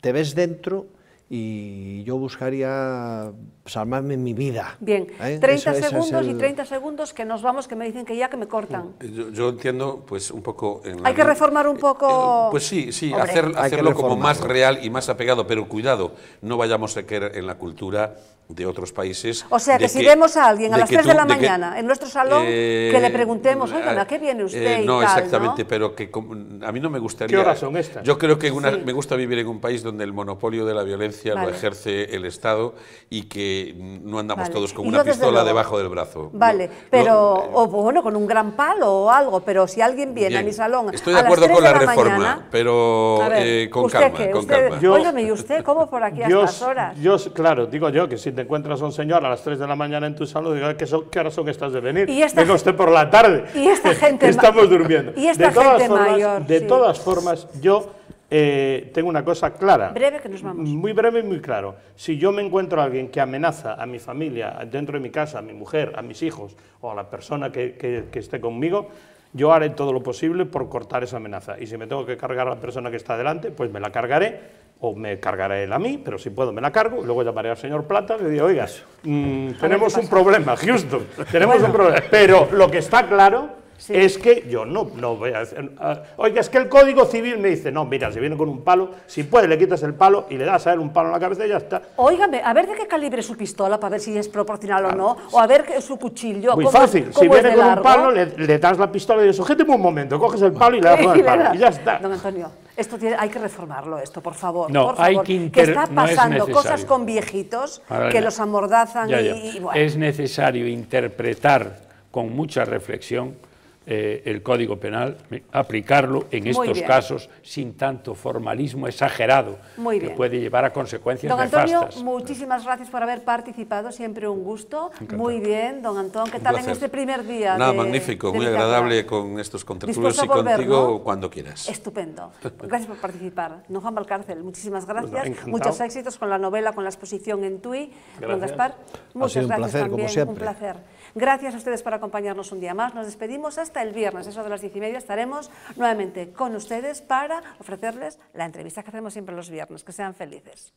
te ves dentro y yo buscaría salvarme mi vida. Bien, 30 segundos y 30 segundos que nos vamos, que me dicen que ya que me cortan. Yo entiendo, pues un poco... Hay que reformar un poco... Pues sí, hacerlo como más real y más apegado, pero cuidado, no vayamos a caer en la cultura de otros países. O sea, que si vemos a alguien a las 3 de la mañana en nuestro salón, que le preguntemos, oigan, ¿a qué viene usted? No, y tal, exactamente, ¿no? pero que a mí no me gustaría... ¿Qué horas son estas? Yo creo que me gusta vivir en un país donde el monopolio de la violencia lo ejerce el Estado y que no andamos todos con una pistola debajo del brazo. Vale, pero, o bueno, con un gran palo o algo, pero si alguien viene a mi salón estoy de acuerdo con la reforma, mañana, pero con calma, con calma. Óigame, ¿y usted cómo por aquí a estas horas? Claro, digo yo que si te encuentras a un señor a las 3 de la mañana en tu salón, digo, ¿qué horas son estas de venir? Venga usted por la tarde. Y esta gente estamos durmiendo. Y esta gente mayor. De todas formas, yo tengo una cosa clara. Breve, que nos vamos. Muy breve y muy claro. Si yo me encuentro a alguien que amenaza a mi familia, dentro de mi casa, a mi mujer, a mis hijos o a la persona que esté conmigo, yo haré todo lo posible por cortar esa amenaza. Y si me tengo que cargar a la persona que está delante, pues me la cargaré. O me cargaré él a mí, pero si puedo me la cargo, y luego llamaré al señor Plata y le digo, oiga, tenemos un problema, Houston, tenemos un problema. Pero lo que está claro es que yo no voy a decir, oiga, es que el Código Civil me dice, no, mira, si viene con un palo, si puede le quitas el palo y le das a él un palo en la cabeza y ya está. Óigame, a ver de qué calibre es su pistola para ver si es proporcional o no, o a ver su cuchillo. Muy fácil, si viene con un palo, le das la pistola y dices, sujéteme un momento, coges el palo y le das con el palo y ya está. Don Antonio, hay que reformarlo esto, por favor. No, por favor, hay que está pasando no cosas con viejitos que los amordazan y bueno. Es necesario interpretar con mucha reflexión el Código Penal, aplicarlo en estos casos sin tanto formalismo exagerado que puede llevar a consecuencias nefastas. Don Antonio, muchísimas gracias por haber participado, siempre un gusto. Encantado. Muy bien, don Antón, ¿qué tal en este primer día? Nada, magnífico, muy agradable con estos contertulios y contigo cuando quieras. Estupendo, gracias por participar. Don Juan Valcárcel, muchísimas gracias, muchos éxitos con la novela, con la exposición en TUI. Don Gaspar, muchas gracias también, como siempre. Un placer. Gracias a ustedes por acompañarnos un día más. Nos despedimos hasta el viernes, eso de las 10:30 estaremos nuevamente con ustedes para ofrecerles la entrevista que hacemos siempre los viernes. Que sean felices.